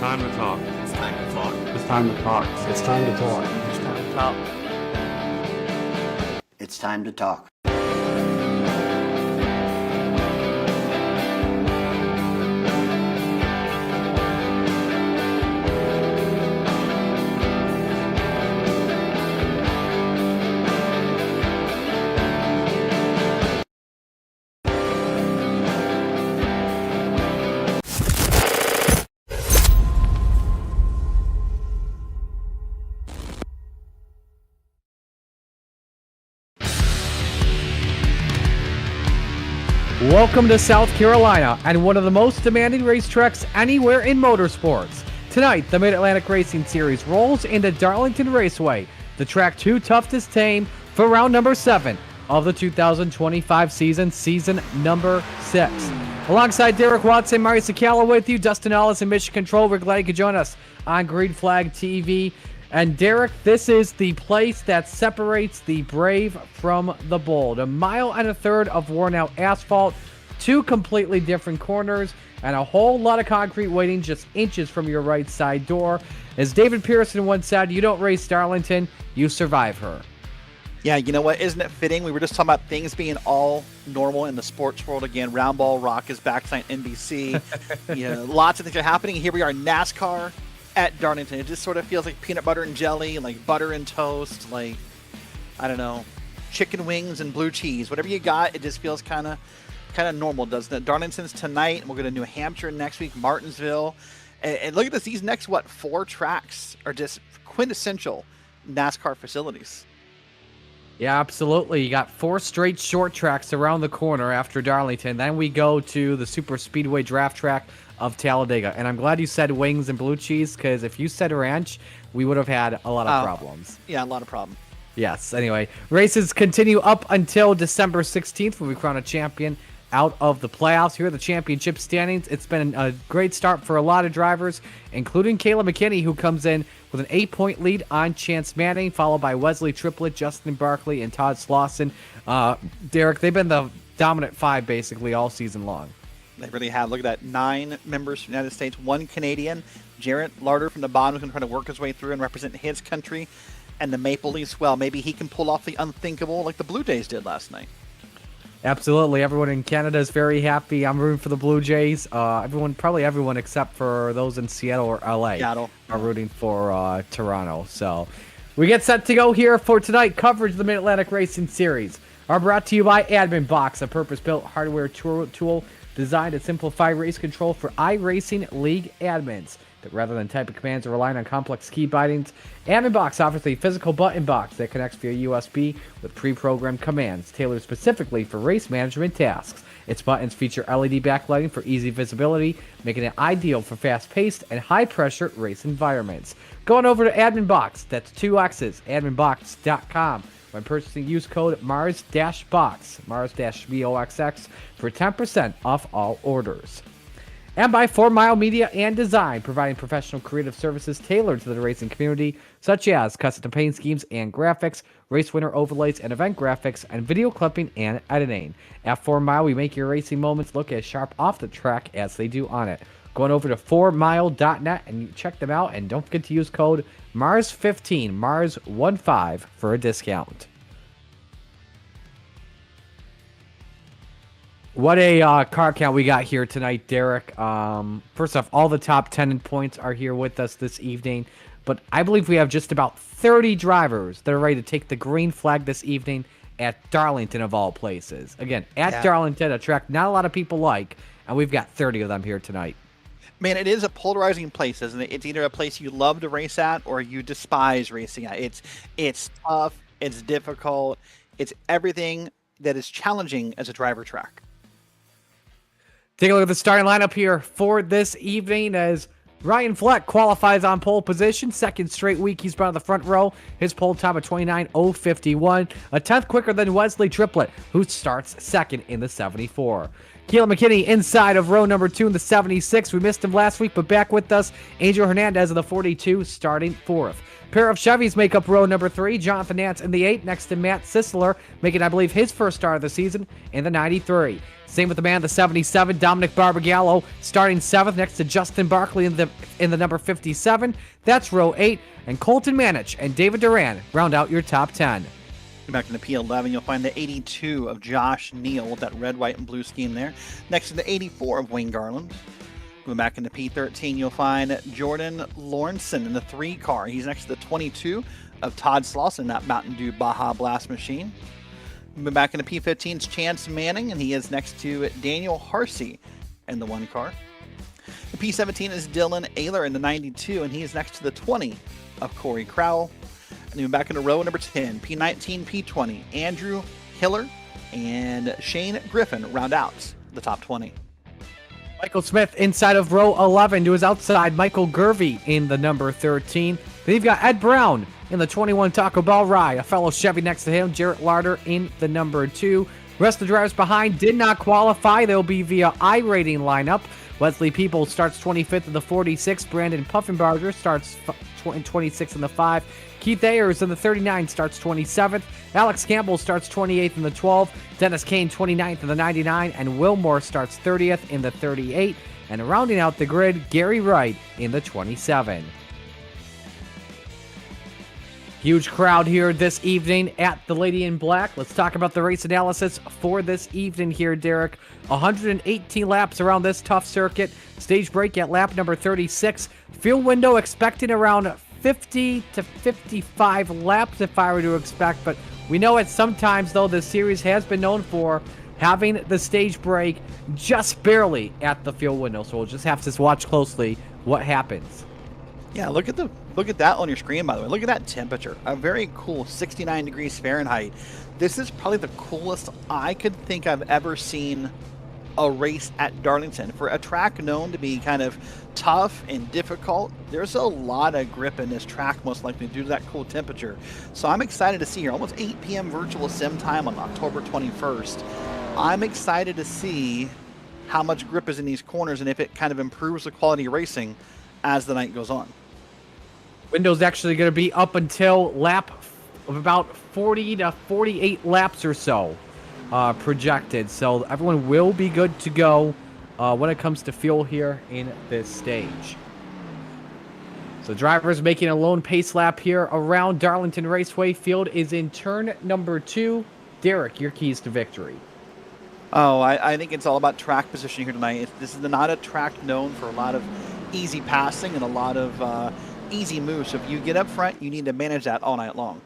time to talk. It's time to talk. It's time to talk. It's time to talk. It's time to talk. It's time to talk. Welcome to South Carolina and one of the most demanding racetracks anywhere in motorsports. Tonight, the Mid-Atlantic Racing Series rolls into Darlington Raceway, the track too tough to tame, for round number 7 of the 2025 season number 6. Alongside Derek Watson, Mario Sakala with you, Dustin Ellis in Mission Control. We're glad you could join us on Green Flag TV. And Derek, this is the place that separates the brave from the bold. 1.25 miles of worn-out asphalt, 2 completely different corners, and a whole lot of concrete waiting just inches from your right side door. As David Pearson once said, you don't race Darlington, you survive her. Yeah, you know what? Isn't it fitting? We were just talking about things being all normal in the sports world again. Round Ball Rock is back tonight, NBC. Lots of things are happening. Here we are, NASCAR at Darlington. It just sort of feels like peanut butter and jelly, like butter and toast, like, I don't know, chicken wings and blue cheese. Whatever you got, it just feels kind of normal, doesn't it? Darlington's tonight, and we're going to New Hampshire next week, Martinsville. And look at this, these next, 4 tracks are just quintessential NASCAR facilities. Yeah, absolutely. You got 4 straight short tracks around the corner after Darlington. Then we go to the super speedway draft track of Talladega. And I'm glad you said wings and blue cheese, because if you said ranch, we would have had a lot of problems. Yeah, a lot of problems. Yes, anyway. Races continue up until December 16th when we crown a champion out of the playoffs. Here are the championship standings. It's been a great start for a lot of drivers, including Kayla McKinney, who comes in with an 8-point lead on Chance Manning, followed by Wesley Triplett, Justin Barkley, and Todd Slauson. Derek, they've been the dominant 5 basically all season long. They really have. Look at that. 9 members from the United States, 1 Canadian. Jarrett Larder from the bottom is going to try to work his way through and represent his country. And the Maple Leafs, well, maybe he can pull off the unthinkable like the Blue Jays did last night. Absolutely. Everyone in Canada is very happy. I'm rooting for the Blue Jays. Probably everyone except for those in Seattle or LA are rooting for Toronto. So we get set to go here for tonight. Coverage of the Mid-Atlantic Racing Series are brought to you by Admin Box, a purpose-built hardware tool designed to simplify race control for iRacing League admins. That rather than typing commands or relying on complex key bindings, Admin Box offers a physical button box that connects via USB with pre-programmed commands tailored specifically for race management tasks. Its buttons feature LED backlighting for easy visibility, making it ideal for fast-paced and high-pressure race environments. Going over to Admin Box, that's 2 X's, adminbox.com. When purchasing, use code MARS-BOX, MARS-BOXX, for 10% off all orders. And by 4 Mile Media and Design, providing professional creative services tailored to the racing community, such as custom paint schemes and graphics, race winner overlays and event graphics, and video clipping and editing. At 4 Mile, we make your racing moments look as sharp off the track as they do on it. Going over to 4mile.net and check them out, and don't forget to use code MARS15, MARS15 for a discount. What a car count we got here tonight, Derek. First off, all the top 10 points are here with us this evening, but I believe we have just about 30 drivers that are ready to take the green flag this evening at Darlington, of all places. Again, at Darlington, a track not a lot of people like, and we've got 30 of them here tonight. Man, it is a polarizing place, isn't it? It's either a place you love to race at or you despise racing at. It's tough, it's difficult, it's everything that is challenging as a driver track. Take a look at the starting lineup here for this evening as Ryan Fleck qualifies on pole position. Second straight week he's been on the front row. His pole time of 29:051. A 10th quicker than Wesley Triplett, who starts second in the 74. Kayla McKinney inside of row number 2 in the 76. We missed him last week, but back with us. Angel Hernandez of the 42 starting 4th. Pair of Chevys make up row number 3. Jonathan Nance in the 8 next to Matt Sisler, making, I believe, his first start of the season in the 93. Same with the man, the 77, Dominic Barbagallo, starting 7th next to Justin Barkley in the number 57. That's row 8. And Colton Manich and David Duran round out your top 10. Back in the P11, you'll find the 82 of Josh Neal with that red, white, and blue scheme there. Next to the 84 of Wayne Garland. Going back into P13, you'll find Jordan Lawrenson in the 3 car. He's next to the 22 of Todd Slauson in that Mountain Dew Baja Blast machine. Moving back into P15 is Chance Manning, and he is next to Daniel Harsey in the 1 car. The P17 is Dylan Ayler in the 92, and he is next to the 20 of Corey Crowell. And then back into row number 10, P19, P20, Andrew Hiller and Shane Griffin round out the top 20. Michael Smith inside of row 11 to his outside, Michael Gervey in the number 13. Then you've got Ed Brown in the 21 Taco Bell Rye, a fellow Chevy next to him, Jarrett Larder in the number 2. Rest of the drivers behind did not qualify. They'll be via iRating lineup. Wesley People starts 25th in the 46. Brandon Puffenbarger starts 26th in the 5. Keith Ayers in the 39 starts 27th. Alex Campbell starts 28th in the 12. Dennis Kane 29th in the 99. And Will Moore starts 30th in the 38. And rounding out the grid, Gary Wright in the 27. Huge crowd here this evening at the Lady in Black. Let's talk about the race analysis for this evening here, Derek. 118 laps around this tough circuit. Stage break at lap number 36. Field window expecting around 50 to 55 laps if I were to expect. But we know it sometimes, though, the series has been known for having the stage break just barely at the field window. So we'll just have to watch closely what happens. Yeah, look at that on your screen, by the way. Look at that temperature. A very cool 69 degrees Fahrenheit. This is probably the coolest I could think I've ever seen a race at Darlington. For a track known to be kind of tough and difficult, there's a lot of grip in this track, most likely due to that cool temperature. So I'm excited to see here. Almost 8 p.m. virtual sim time on October 21st. I'm excited to see how much grip is in these corners and if it kind of improves the quality of racing as the night goes on. Window's actually going to be up until lap of about 40 to 48 laps or so projected. So everyone will be good to go when it comes to fuel here in this stage. So drivers making a lone pace lap here around Darlington Raceway. Field is in turn number 2. Derek, your keys to victory. Oh, I think it's all about track positioning here tonight. This is not a track known for a lot of easy passing and a lot of easy moves. So if you get up front, you need to manage that all night long.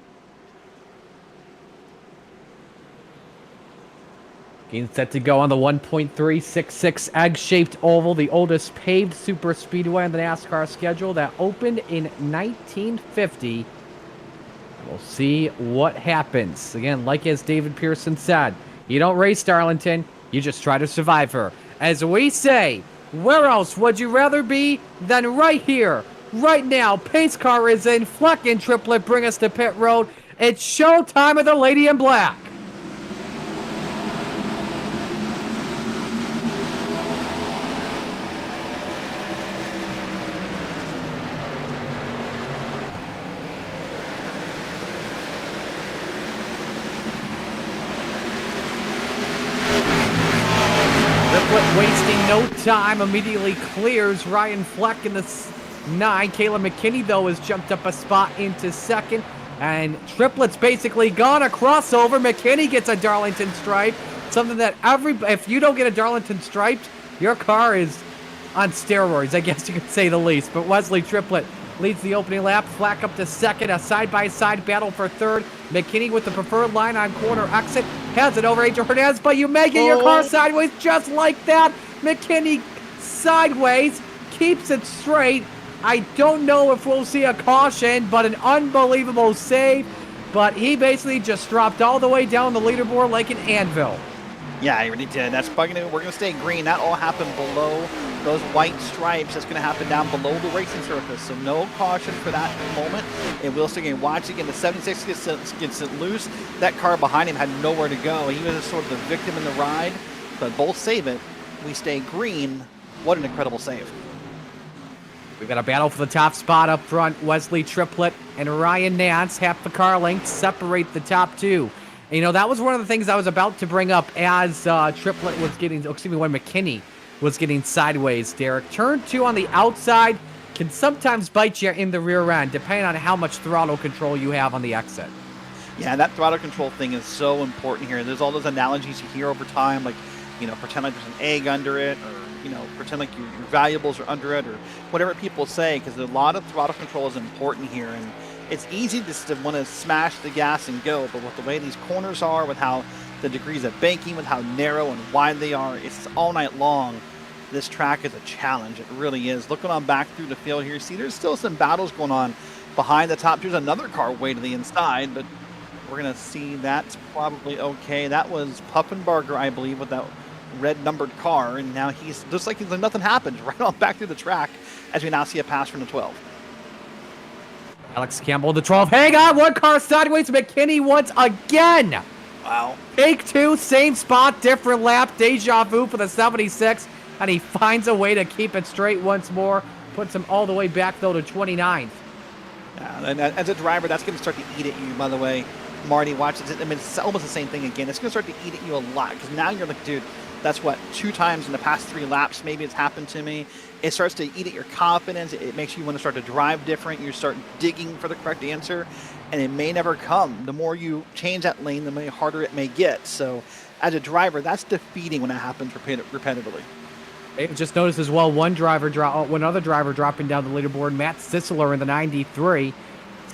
Getting set to go on the 1.366 egg-shaped oval, the oldest paved super speedway on the NASCAR schedule that opened in 1950. We'll see what happens. Again, like as David Pearson said, you don't race Darlington, you just try to survive her. As we say, where else would you rather be than right here, right now? Pace car is in. Fleck and Triplett bring us to pit road. It's showtime of the Lady in Black. Wasting no time, immediately clears Ryan Fleck in the 9. Kayla McKinney, though, has jumped up a spot into second. And Triplett's basically gone. A crossover. McKinney gets a Darlington stripe. Something that if you don't get a Darlington striped, your car is on steroids, I guess you could say the least. But Wesley Triplett leads the opening lap. Fleck up to second. A side-by-side battle for third. McKinney with the preferred line on corner exit. Has it over Angel Hernandez, but you may get your car sideways just like that. McKinney sideways, keeps it straight. I don't know if we'll see a caution, but an unbelievable save. But he basically just dropped all the way down the leaderboard like an anvil. Yeah, he really did. That's probably we're going to stay green. That all happened below those white stripes. That's going to happen down below the racing surface. So no caution for that moment. And we'll still watch again. The 76 gets it loose. That car behind him had nowhere to go. He was sort of the victim in the ride. But both save it. We stay green. What an incredible save. We've got a battle for the top spot up front. Wesley Triplett and Ryan Nance, half the car length, separate the top two. And, that was one of the things I was about to bring up as Triplet was getting, when McKinney was getting sideways, Derek. Turn 2 on the outside can sometimes bite you in the rear end, depending on how much throttle control you have on the exit. Yeah, that throttle control thing is so important here. There's all those analogies you hear over time, like, pretend like there's an egg under it, or, pretend like your valuables are under it, or whatever people say, because a lot of throttle control is important here. And it's easy just to want to smash the gas and go, but with the way these corners are, with how the degrees of banking, with how narrow and wide they are, it's all night long. This track is a challenge. It really is. Looking on back through the field here, see there's still some battles going on behind the top. There's another car way to the inside, but we're going to see that's probably okay. That was Puffenbarger, I believe, with that red numbered car, and now he's just like nothing happened, right on back through the track as we now see a pass from the 12. Alex Campbell, the 12. Hang on, one car sideways. McKinney once again. Wow. Take 2, same spot, different lap. Deja vu for the 76. And he finds a way to keep it straight once more. Puts him all the way back, though, to 29th. Yeah, and as a driver, that's going to start to eat at you, by the way. Marty watches it. I mean, it's almost the same thing again. It's going to start to eat at you a lot, because now you're like, dude, that's what, 2 times in the past 3 laps maybe it's happened to me. It starts to eat at your confidence. It makes you want to start to drive different. You start digging for the correct answer, and it may never come. The more you change that lane, the more harder it may get. So as a driver, that's defeating when it happens repetitively. Just noticed as well, one other driver dropping down the leaderboard, Matt Sisler in the 93. It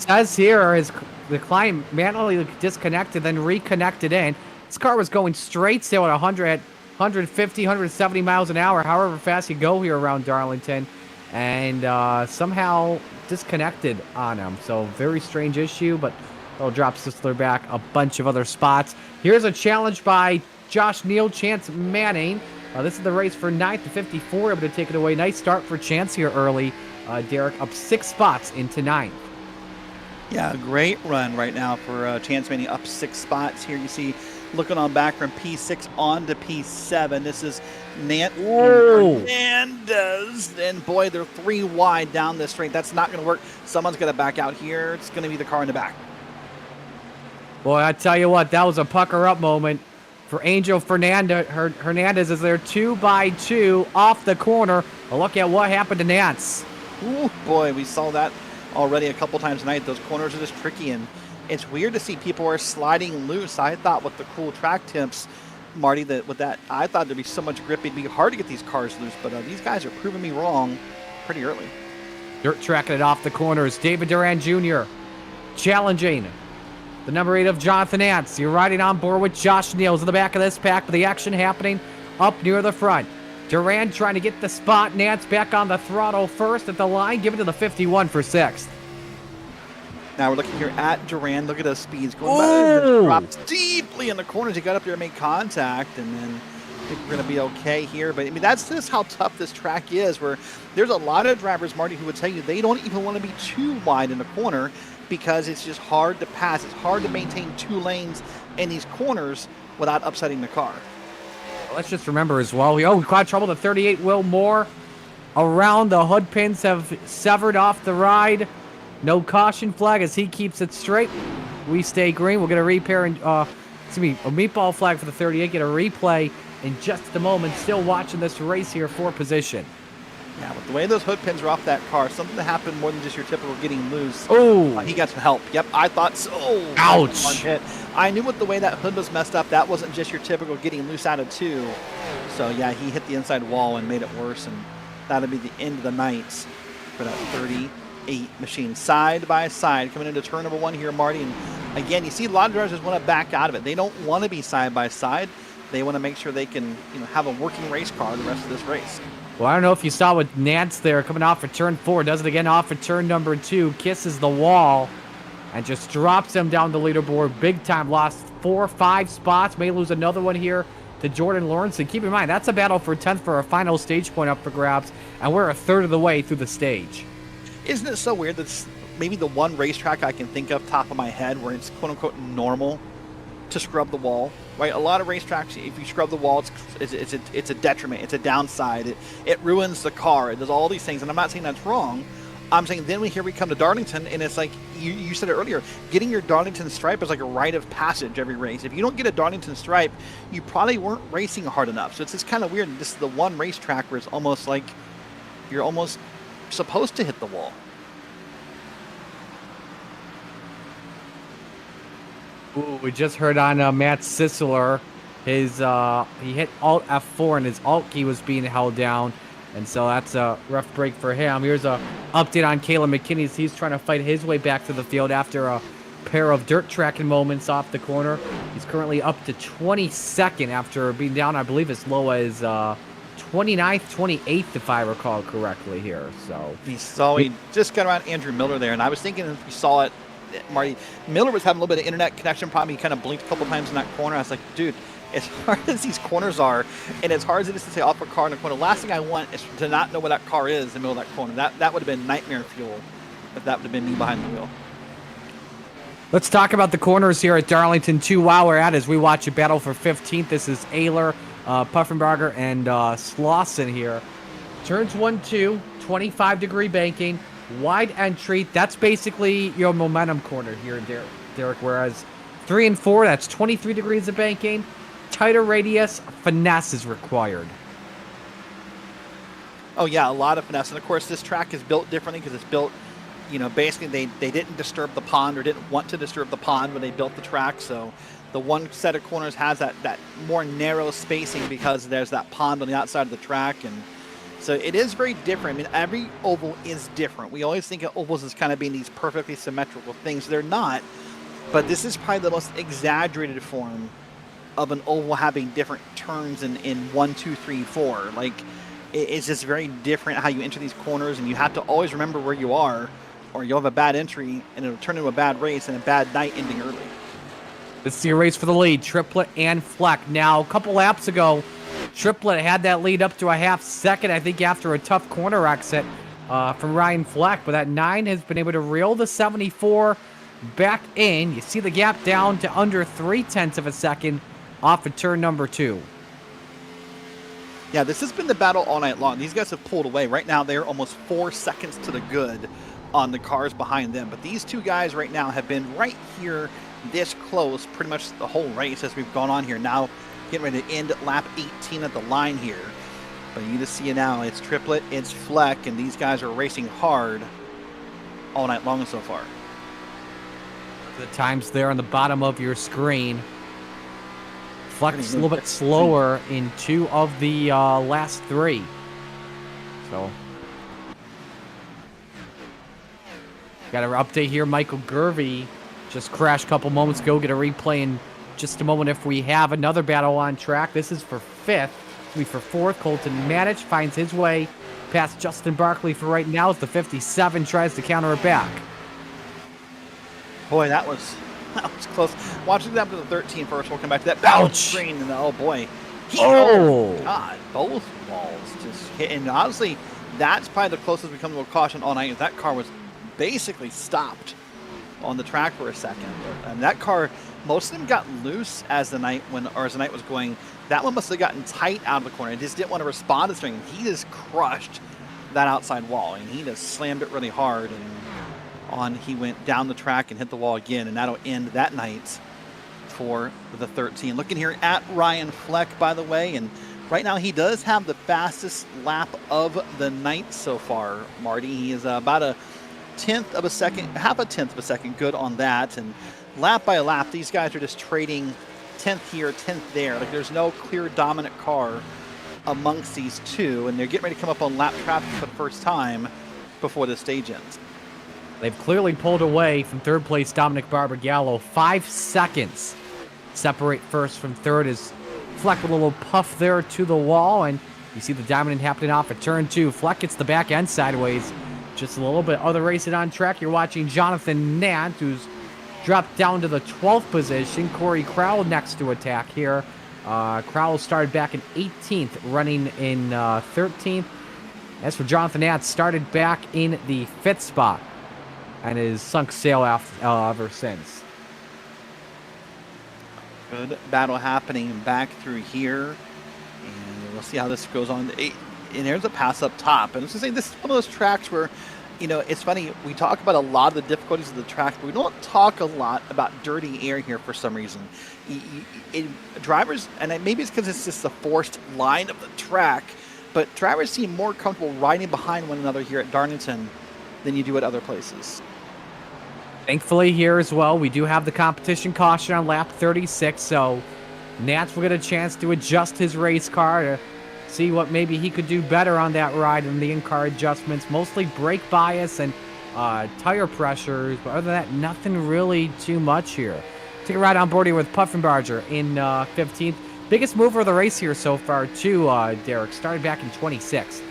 says here the client manually disconnected, then reconnected in. This car was going straight still at 150, 170 miles an hour, however fast you go here around Darlington, and somehow disconnected on him. So very strange issue, but it'll drop Sisler back a bunch of other spots. Here's a challenge by Josh Neal, Chance Manning. This is the race for 9th to 54, able to take it away. Nice start for Chance here early. Derek up 6 spots into 9th. Yeah, great run right now for Chance Manning, up 6 spots here. You see, looking on back from P6 on to P7. This is Nant Hernandez. And boy, they're 3 wide down this straight. That's not going to work. Someone's going to back out here. It's going to be the car in the back. Boy, I tell you what, that was a pucker up moment for Angel Hernandez as they're 2 by 2 off the corner. A look at what happened to Nance. Ooh, boy, we saw that already a couple times tonight. Those corners are just tricky, and it's weird to see people are sliding loose. I thought with the cool track temps, Marty, that with that, I thought there'd be so much grip, it'd be hard to get these cars loose, but these guys are proving me wrong pretty early. Dirt tracking it off the corners. David Duran Jr. challenging the number 8 of Jonathan Nance. You're riding on board with Josh Neals in the back of this pack, but the action happening up near the front. Duran trying to get the spot. Nance back on the throttle first at the line, giving to the 51 for 6th. Now we're looking here at Duran. Look at those speeds going back. Drops deeply in the corners. He got up there and made contact, and then I think we're going to be okay here. But I mean, that's just how tough this track is, where there's a lot of drivers, Marty, who would tell you they don't even want to be too wide in the corner because it's just hard to pass. It's hard to maintain 2 lanes in these corners without upsetting the car. Let's just remember as well, we caught trouble. The 38 Will Moore around the hood pins have severed off the ride. No caution flag as he keeps it straight. We stay green. We'll get a repair and a meatball flag for the 38. Get a replay in just a moment. Still watching this race here for position. Yeah, with the way those hood pins are off that car, something that happened more than just your typical getting loose. Oh, he got some help. Yep, I thought so. Ouch. Hit. I knew with the way that hood was messed up, that wasn't just your typical getting loose out of 2. So yeah, he hit the inside wall and made it worse, and that'll be the end of the night for that 38 machine. Side by side, coming into turn number 1 here, Marty. And again, you see a lot of drivers just want to back out of it. They don't want to be side by side. They want to make sure they can, have a working race car the rest of this race. Well, I don't know if you saw with Nance there coming off at turn 4. Does it again off at turn number 2. Kisses the wall and just drops him down the leaderboard. Big time lost 4 or 5 spots. May lose another one here to Jordan Lawrence. And keep in mind, that's a battle for 10th for a final stage point up for grabs. And we're a third of the way through the stage. Isn't it so weird that maybe the one racetrack I can think of top of my head where it's quote-unquote normal to scrub the wall, right? A lot of racetracks, if you scrub the wall, it's a detriment. It's a downside. It ruins the car. It does all these things, and I'm not saying that's wrong. I'm saying then here we come to Darlington, and it's like you said it earlier, getting your Darlington stripe is like a rite of passage every race. If you don't get a Darlington stripe, you probably weren't racing hard enough. So it's just kind of weird. This is the one racetrack where it's almost like you're almost supposed to hit the wall. Ooh, we just heard on Matt Sisler, he hit Alt F4 and his Alt key was being held down, and so that's a rough break for him. Here's a update on Caleb McKinney. He's trying to fight his way back to the field after a pair of dirt tracking moments off the corner. He's currently up to 22nd after being down, I believe, as low as 29th, 28th, if I recall correctly here. So he just got around Andrew Miller there, and I was thinking if you saw it, Marty, Miller was having a little bit of internet connection problem. He kind of blinked a couple times in that corner. I was like, dude, as hard as these corners are, and as hard as it is to say off a car in the corner, last thing I want is to not know where that car is in the middle of that corner. That would have been nightmare fuel if that would have been me behind the wheel. Let's talk about the corners here at Darlington 2 while we're at it as we watch a battle for 15th. This is Ayler, Puffenbarger, and Slauson here. Turns 1-2, 25-degree banking. Wide entry, that's basically your momentum corner here, Derek. Whereas 3 and 4, that's 23 degrees of banking. Tighter radius, finesse is required. Oh, yeah, a lot of finesse. And, of course, this track is built differently because it's built, basically they didn't disturb the pond or didn't want to disturb the pond when they built the track. So the one set of corners has that more narrow spacing because there's that pond on the outside of the track. And so it is very different. I mean, every oval is different. We always think of ovals as kind of being these perfectly symmetrical things. They're not, but this is probably the most exaggerated form of an oval having different turns in 1, 2, 3, 4. Like, it's just very different how you enter these corners, and you have to always remember where you are, or you'll have a bad entry, and it'll turn into a bad race and a bad night ending early. This is your race for the lead, Triplett and Fleck. Now, a couple laps ago, Triplett had that lead up to a half second, I think, after a tough corner exit from Ryan Fleck. But that 9 has been able to reel the 74 back in. You see the gap down to under 0.3 of a second off of turn number 2. Yeah, this has been the battle all night long. These guys have pulled away. Right now, they're almost 4 seconds to the good on the cars behind them. But these two guys right now have been right here this close pretty much the whole race as we've gone on here. Now, getting ready to end lap 18 at the line here. But you just see it now. It's Triplett, it's Fleck, and these guys are racing hard all night long so far. The times there on the bottom of your screen. Fleck's a little bit slower in 2 of the last 3. So, got an update here. Michael Gervey just crashed a couple moments ago. Get a replay in just a moment if we have another battle on track. This is for 5th. It'll be for 4th. Colton Madich finds his way past Justin Barkley for right now as the 57 tries to counter it back. Boy, that was close. Watching that to the 13 first. We'll come back to that battle screen. And oh, boy. Oh! God, both walls just hit. And honestly, that's probably the closest we come to a caution all night. That car was basically stopped on the track for a second. And that car, most of them got loose as the night was going. That one must have gotten tight out of the corner. It just didn't want to respond to swing. He just crushed that outside wall, and he just slammed it really hard. And he went down the track and hit the wall again, and that'll end that night for the 13. Looking here at Ryan Fleck, by the way, and right now he does have the fastest lap of the night so far, Marty. He is about a half a tenth of a second good on that. And lap by lap, these guys are just trading 10th here, 10th there. Like, there's no clear dominant car amongst these two, and they're getting ready to come up on lap traffic for the first time before the stage ends. They've clearly pulled away from 3rd place Dominic Barbagallo. 5 seconds separate first from 3rd as Fleck with a little puff there to the wall, and you see the diamond happening off of turn 2. Fleck gets the back end sideways. Just a little bit other racing on track. You're watching Jonathan Nant, who's dropped down to the 12th position. Corey Crowell next to attack here. Crowell started back in 18th, running in 13th. As for Jonathan Nant, started back in the 5th spot and has sunk sail ever since. Good battle happening back through here, and we'll see how this goes on. And there's a pass up top, and I was going to say, this is one of those tracks where It's funny. We talk about a lot of the difficulties of the track, but we don't talk a lot about dirty air here for some reason. Drivers, and maybe it's because it's just the forced line of the track, but drivers seem more comfortable riding behind one another here at Darlington than you do at other places. Thankfully here as well, we do have the competition caution on lap 36, so Nats will get a chance to adjust his race car to see what maybe he could do better on that ride and the in-car adjustments, mostly brake bias and tire pressures, but other than that, nothing really too much here. Take a ride on board here with Puffenbarger in 15th. Biggest mover of the race here so far, too, Derek. Started back in 26th.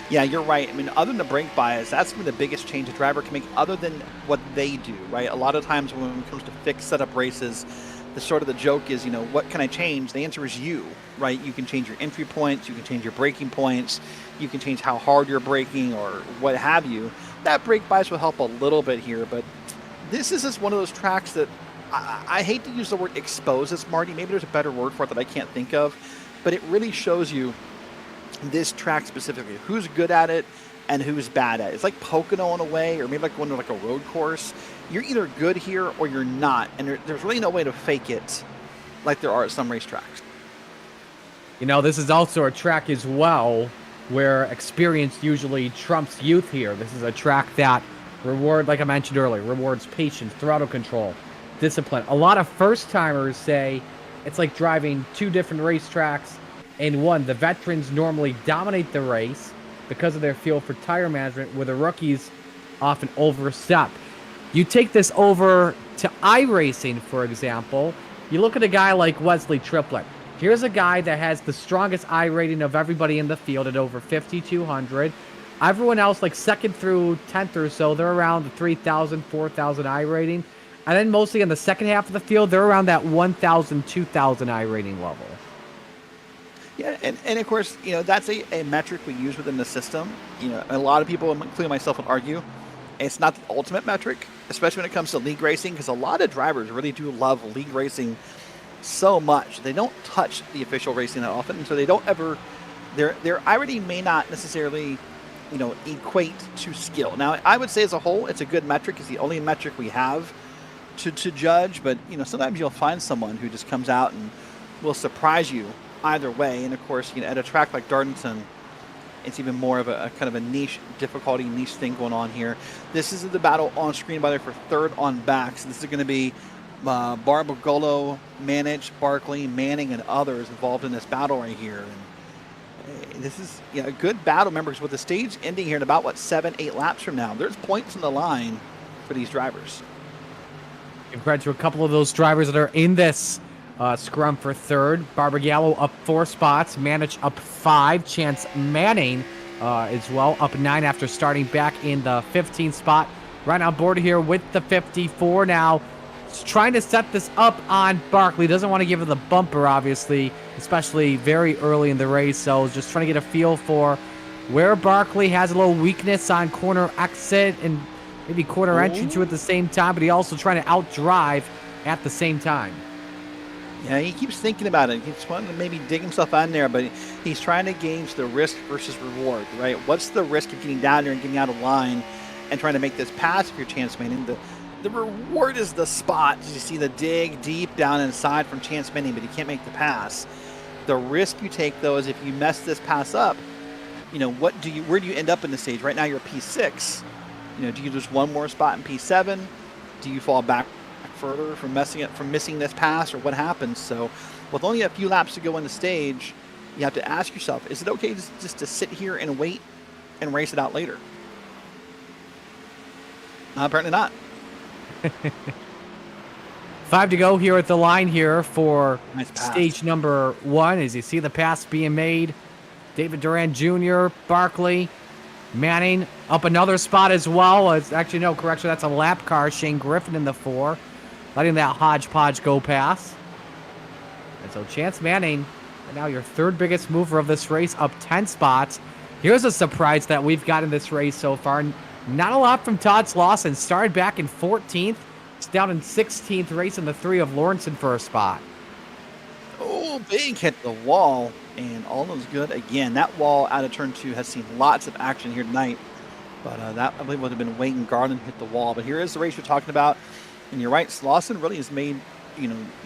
Yeah, you're right. I mean, other than the brake bias, that's been the biggest change a driver can make other than what they do, right? A lot of times when it comes to fixed setup races, the joke is, what can I change? The answer is you, right? You can change your entry points, you can change your braking points, you can change how hard you're braking or what have you. That brake bias will help a little bit here, but this is just one of those tracks that I hate to use the word exposes, Marty. Maybe there's a better word for it that I can't think of, but it really shows you this track specifically, who's good at it and who's bad at it. It's like Pocono in a way, or maybe like going to like a road course. You're either good here or you're not, and there's really no way to fake it like there are at some racetracks. This is also a track as well where experience usually trumps youth here. This is a track that like I mentioned earlier, rewards patience, throttle control, discipline. A lot of first-timers say it's like driving two different racetracks in one. The veterans normally dominate the race because of their feel for tire management, where the rookies often overstep. You take this over to iRacing, for example. You look at a guy like Wesley Triplett. Here's a guy that has the strongest I rating of everybody in the field at over 5,200. Everyone else, like 2nd through 10th or so, they're around the 3,000, 4,000 I rating. And then mostly in the second half of the field, they're around that 1,000, 2,000 I rating level. Yeah, and of course, that's a metric we use within the system. A lot of people, including myself, would argue it's not the ultimate metric, especially when it comes to league racing, because a lot of drivers really do love league racing so much. They don't touch the official racing that often, so they don't ever, their I rating may not necessarily, equate to skill. Now, I would say as a whole, it's a good metric. It's the only metric we have to judge, but, sometimes you'll find someone who just comes out and will surprise you either way. And of course, at a track like Darlington, it's even more of a kind of a niche thing going on here. This is the battle on screen, by the way, for third on back. So this is going to be Barbagolo, Manich, Barkley, Manning, and others involved in this battle right here. And this is a good battle, members, with the stage ending here in about, 7-8 laps from now. There's points on the line for these drivers. Give credit to a couple of those drivers that are in this scrum for third. Barbagallo up 4 spots. Manich up 5. Chance Manning as well up 9 after starting back in the 15th spot. Right on board here with the 54 now. Trying to set this up on Barkley. Doesn't want to give it the bumper, obviously, especially very early in the race. So just trying to get a feel for where Barkley has a little weakness on corner exit and maybe corner entry to at the same time, but he also trying to outdrive at the same time. Yeah, he keeps thinking about it. He's wanting to maybe dig himself on there, but he's trying to gauge the risk versus reward, right? What's the risk of getting down there and getting out of line and trying to make this pass if you're Chance Manning? The reward is the spot. You see the dig deep down inside from Chance Manning, but he can't make the pass. The risk you take, though, is if you mess this pass up, where do you end up in the stage? Right now you're P6. Do you lose one more spot in P7? Do you fall back further from missing this pass, or what happens? So with only a few laps to go in the stage, you have to ask yourself, is it okay just to sit here and wait and race it out later? Apparently not. 5 to go here at the line here for stage number 1. As you see the pass being made, David Duran Jr., Barkley, Manning up another spot as well. It's actually, no, correction, that's a lap car. Shane Griffin in the 4, letting that hodgepodge go past. And so Chance Manning, now your third biggest mover of this race, up 10 spots. Here's a surprise that we've got in this race so far. Not a lot from Todd Slauson. Started back in 14th. It's down in 16th, racing the 3 of Lawrenson for a spot. Oh, big hit the wall, and all is good again. That wall out of turn 2 has seen lots of action here tonight. But that, I believe, would have been Wayne Garland hit the wall. But here is the race you're talking about. And you're right, Slauson really has made,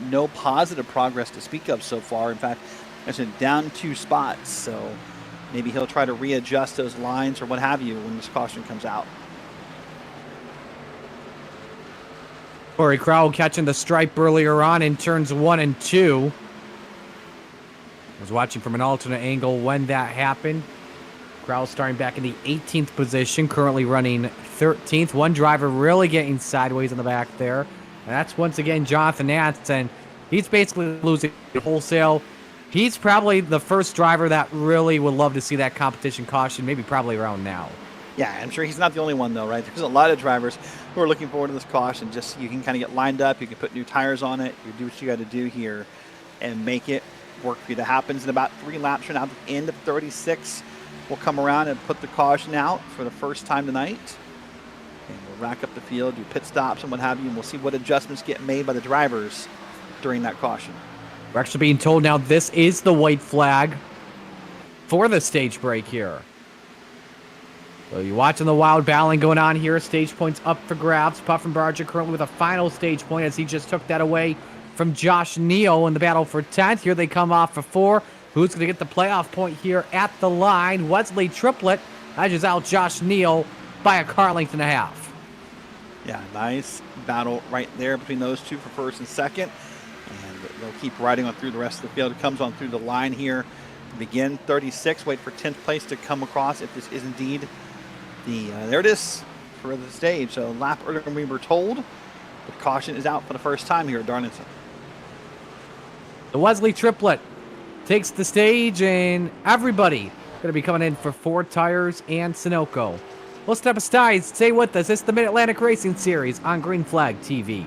no positive progress to speak of so far. In fact, it's down 2 spots. So maybe he'll try to readjust those lines or what have you when this caution comes out. Corey Crowell catching the stripe earlier on in turns 1 and 2. I was watching from an alternate angle when that happened. Crowell starting back in the 18th position, currently running 13th. One driver really getting sideways in the back there. And that's once again Jonathan Nance, and he's basically losing wholesale. He's probably the first driver that really would love to see that competition caution, maybe probably around now. Yeah, I'm sure he's not the only one, though, right? There's a lot of drivers who are looking forward to this caution. Just so you can kind of get lined up. You can put new tires on it. You do what you got to do here and make it work for you. That happens in about 3 laps from now. At the end of 36, we'll come around and put the caution out for the first time tonight. And we'll rack up the field, do pit stops and what have you, and we'll see what adjustments get made by the drivers during that caution. We're actually being told now this is the white flag for the stage break here. So you're watching the wild battling going on here. Stage points up for grabs. Puffenbarger currently with a final stage point as he just took that away from Josh Neal in the battle for 10th. Here they come off for 4. Who's going to get the playoff point here at the line? Wesley Triplett edges out Josh Neal by a car length and a half. Yeah, nice battle right there between those two for first and second. And they'll keep riding on through the rest of the field. It comes on through the line here. Begin 36. Wait for 10th place to come across if this is indeed there it is for the stage. So lap earlier than we were told. The caution is out for the first time here at Darlington. The Wesley Triplett takes the stage, and everybody going to be coming in for 4 tires and Sunoco. We'll step aside. Stay with us. It's the Mid-Atlantic Racing Series on Green Flag TV.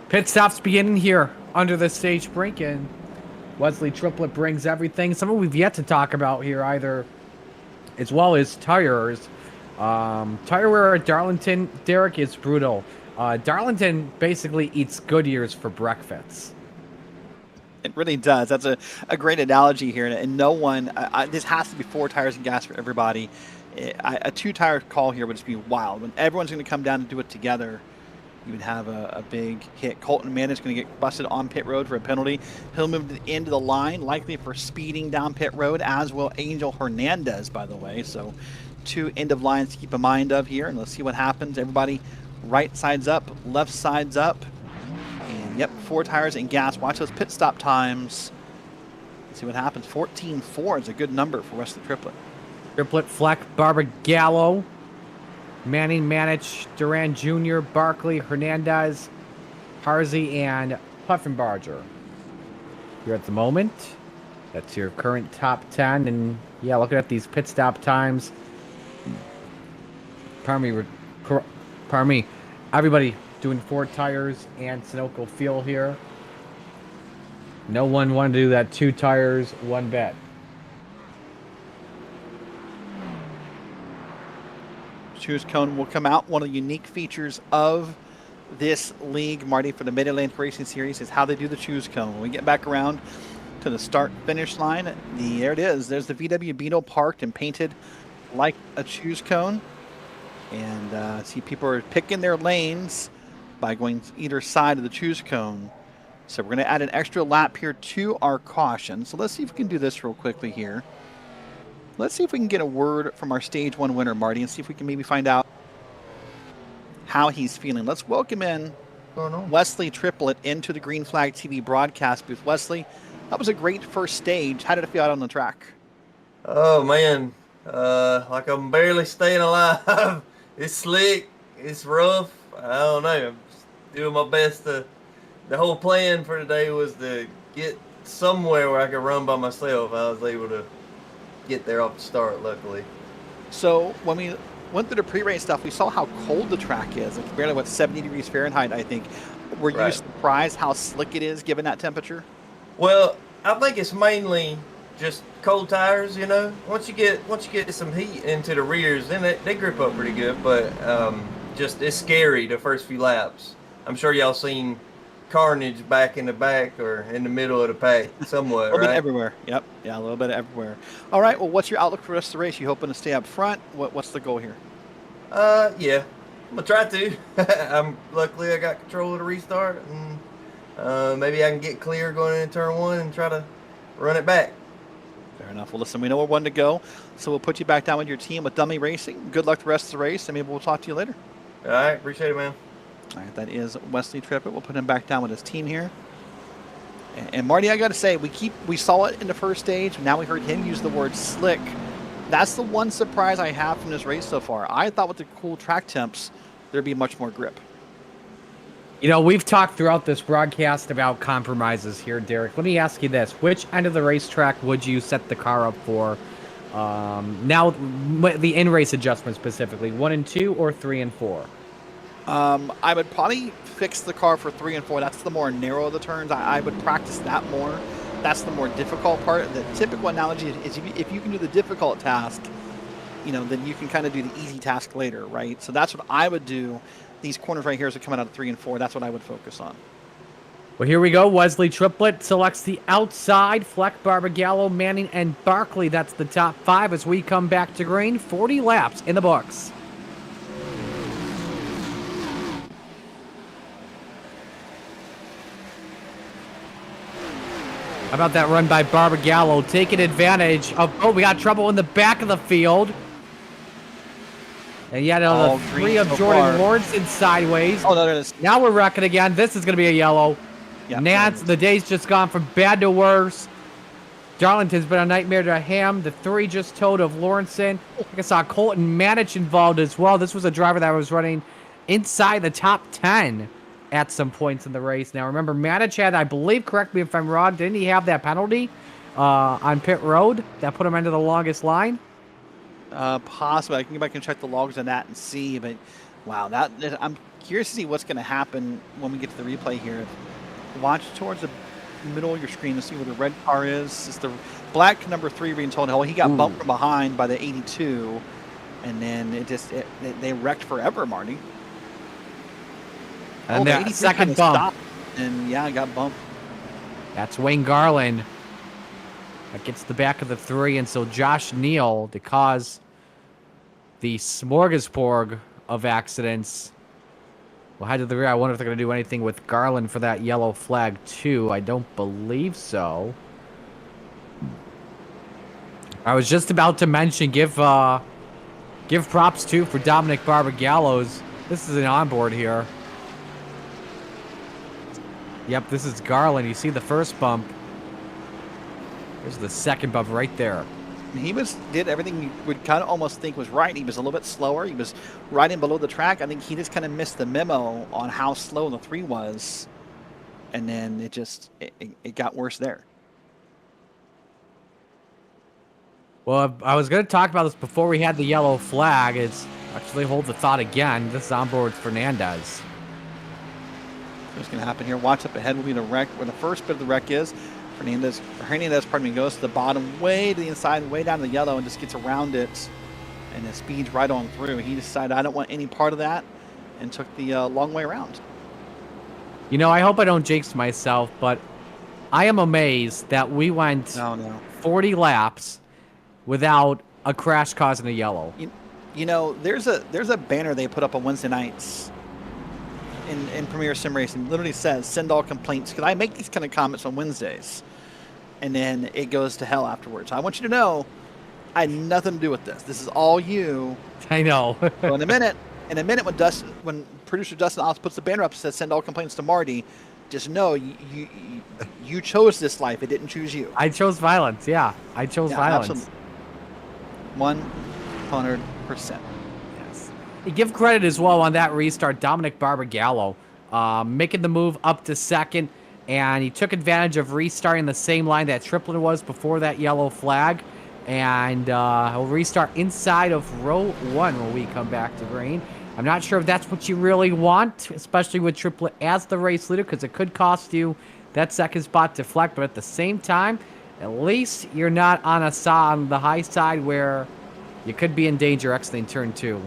Pit stops beginning here under the stage break, and Wesley Triplett brings everything. Something we've yet to talk about here either, as well as tires. Tire wear at Darlington, Derek, is brutal. Darlington basically eats Goodyears for breakfast. It really does. That's a great analogy here. And no one, this has to be 4 tires and gas for everybody. A 2-tire call here would just be wild. When everyone's going to come down and do it together, you would have a big hit. Colton Mann is going to get busted on pit road for a penalty. He'll move to the end of the line, likely for speeding down pit road, as will Angel Hernandez, by the way. So 2 end of lines to keep in mind of here. And let's see what happens. Everybody right sides up, left sides up. And yep, 4 tires and gas. Watch those pit stop times. Let's see what happens. 14.4 is a good number for Wesley Triplett. Triplett, Fleck, Barbagallo, Manning, Manich, Duran Jr., Barkley, Hernandez, Harzy, and Puffenbarger. Here at the moment. That's your current top 10. And yeah, looking at these pit stop times. Pardon me. Everybody doing 4 tires and Sunoco fuel here. No one wanted to do that 2 tires, 1 bet. Choose cone will come out. One of the unique features of this league, Marty, for the Mid-Atlantic Racing Series is how they do the choose cone. When we get back around to the start-finish line, there it is. There's the VW Beetle parked and painted like a choose cone. And see, people are picking their lanes by going either side of the choose cone. So we're going to add an extra lap here to our caution. So let's see if we can do this real quickly here. Let's see if we can get a word from our Stage 1 winner, Marty, and see if we can maybe find out how he's feeling. Let's welcome in Wesley Triplett into the Green Flag TV broadcast booth. Wesley, that was a great first stage. How did it feel out on the track? Oh man, like I'm barely staying alive. It's slick, it's rough. I don't know. I'm just doing my best to. The whole plan for today was to get somewhere where I could run by myself. I was able to get there off the start, luckily. So when we went through the pre-race stuff, we saw how cold the track is. It's barely, 70 degrees Fahrenheit, I think. Were you surprised how slick it is given that temperature? Well, I think it's mainly just cold tires, you know. Once you get some heat into the rears, then they grip up pretty good. But just it's scary the first few laps. I'm sure y'all seen carnage back in the back or in the middle of the pack somewhat, a little bit everywhere. Yep. Yeah, a little bit everywhere. All right. Well, what's your outlook for the rest of the race? You hoping to stay up front? What's the goal here? Yeah, I'm gonna try to. Luckily I got control of the restart, and maybe I can get clear going into turn one and try to run it back. Fair enough. Well, listen, we know we're one to go, so we'll put you back down with your team with Dummy Racing. Good luck the rest of the race, and maybe we'll talk to you later. All right, appreciate it, man. All right, that is Wesley Trippett. We'll put him back down with his team here. And Marty, I got to say, we saw it in the first stage. Now we heard him use the word slick. That's the one surprise I have from this race so far. I thought with the cool track temps, there'd be much more grip. You know, we've talked throughout this broadcast about compromises here, Derek. Let me ask you this. Which end of the racetrack would you set the car up for? Now, the in-race adjustment specifically, 1 and 2 or 3 and 4? I would probably fix the car for 3 and 4. That's the more narrow of the turns. I would practice that more. That's the more difficult part. The typical analogy is if you can do the difficult task, you know, then you can kind of do the easy task later, right? So that's what I would do. These corners right here are coming out of 3 and 4. That's what I would focus on. Well, here we go. Wesley Triplett selects the outside. Fleck, Barbagallo, Manning, and Barkley. That's the top 5 as we come back to green. 40 laps in the books. How about that run by Barbagallo, taking advantage of... Oh, we got trouble in the back of the field. And yet another 3 of Jordan Lawrenson sideways. Oh, no, there it is. Now we're wrecking again. This is going to be a yellow. Yep, Nance, the day's just gone from bad to worse. Darlington's been a nightmare to him. The 3 just towed of Lawrenson. I saw Colton Manich involved as well. This was a driver that was running inside the top 10 at some points in the race. Now, remember, Manich had, I believe, correct me if I'm wrong, didn't he have that penalty on pit road that put him into the longest line? Possibly. I can go back and check the logs on that and see. But, wow, I'm curious to see what's going to happen when we get to the replay here. Watch towards the middle of your screen to see where the red car is. It's the black number 3 being told, he got bumped from behind by the 82. And then they wrecked forever, Marty. And the second bump. And yeah, I got bumped. That's Wayne Garland. That gets the back of the 3. And so Josh Neal, to cause the smorgasbord of accidents, will head to the rear. I wonder if they're going to do anything with Garland for that yellow flag, too. I don't believe so. I was just about to mention, give props, too, for Dominic Barbagallo's. This is an onboard here. Yep, this is Garland. You see the first bump. Here's the second bump right there. He did everything you would kind of almost think was right. He was a little bit slower. He was riding below the track. I think he just kind of missed the memo on how slow the 3 was. And then it got worse there. Well, I was going to talk about this before we had the yellow flag. It's actually hold the thought again. This is onboard Fernandez. What's going to happen here? Watch up ahead will be the wreck, where the first bit of the wreck is. Hernandez, goes to the bottom, way to the inside, way down to the yellow, and just gets around it, and it speeds right on through. He decided, I don't want any part of that, and took the long way around. You know, I hope I don't jinx myself, but I am amazed that we went 40 laps without a crash causing a yellow. You know, there's a banner they put up on Wednesday nights in Premier Sim Racing. Literally says, send all complaints, because I make these kind of comments on Wednesdays, and then it goes to hell afterwards. I want you to know I had nothing to do with this. This is all you. I know. So in a minute when producer Dustin also puts the banner up and says, "Send all complaints to Marty." Just know you chose this life. It didn't choose you. I chose violence. Yeah, I chose violence. Absolutely. 100%. Yes. You give credit as well on that restart. Dominic Barbagallo making the move up to second, and he took advantage of restarting the same line that Triplett was before that yellow flag. And he'll restart inside of row 1 when we come back to green. I'm not sure if that's what you really want, especially with Triplett as the race leader, because it could cost you that second spot to deflect. But at the same time, at least you're not on on the high side where you could be in danger exiting turn 2.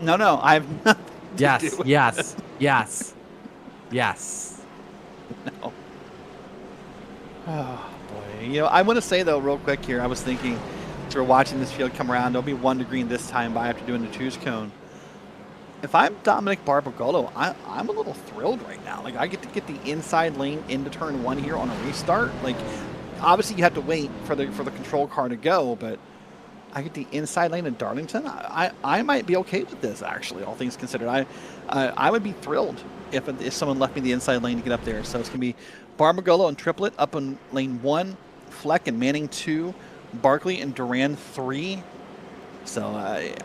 No, I've nothing to Yes, do with yes, yes, yes. No. Oh, boy. You know, I want to say, though, real quick here, I was thinking, as we're watching this field come around, there'll be 1 to green this time by after doing the choose cone. If I'm Dominic Barbagallo, I'm a little thrilled right now. Like, I get to get the inside lane into turn 1 here on a restart. Like, obviously you have to wait for the control car to go, but I get the inside lane in Darlington. I might be okay with this, actually, all things considered. I would be thrilled if someone left me the inside lane to get up there. So it's going to be Barbagallo and Triplett up in lane 1, Fleck and Manning 2, Barkley and Duran 3. So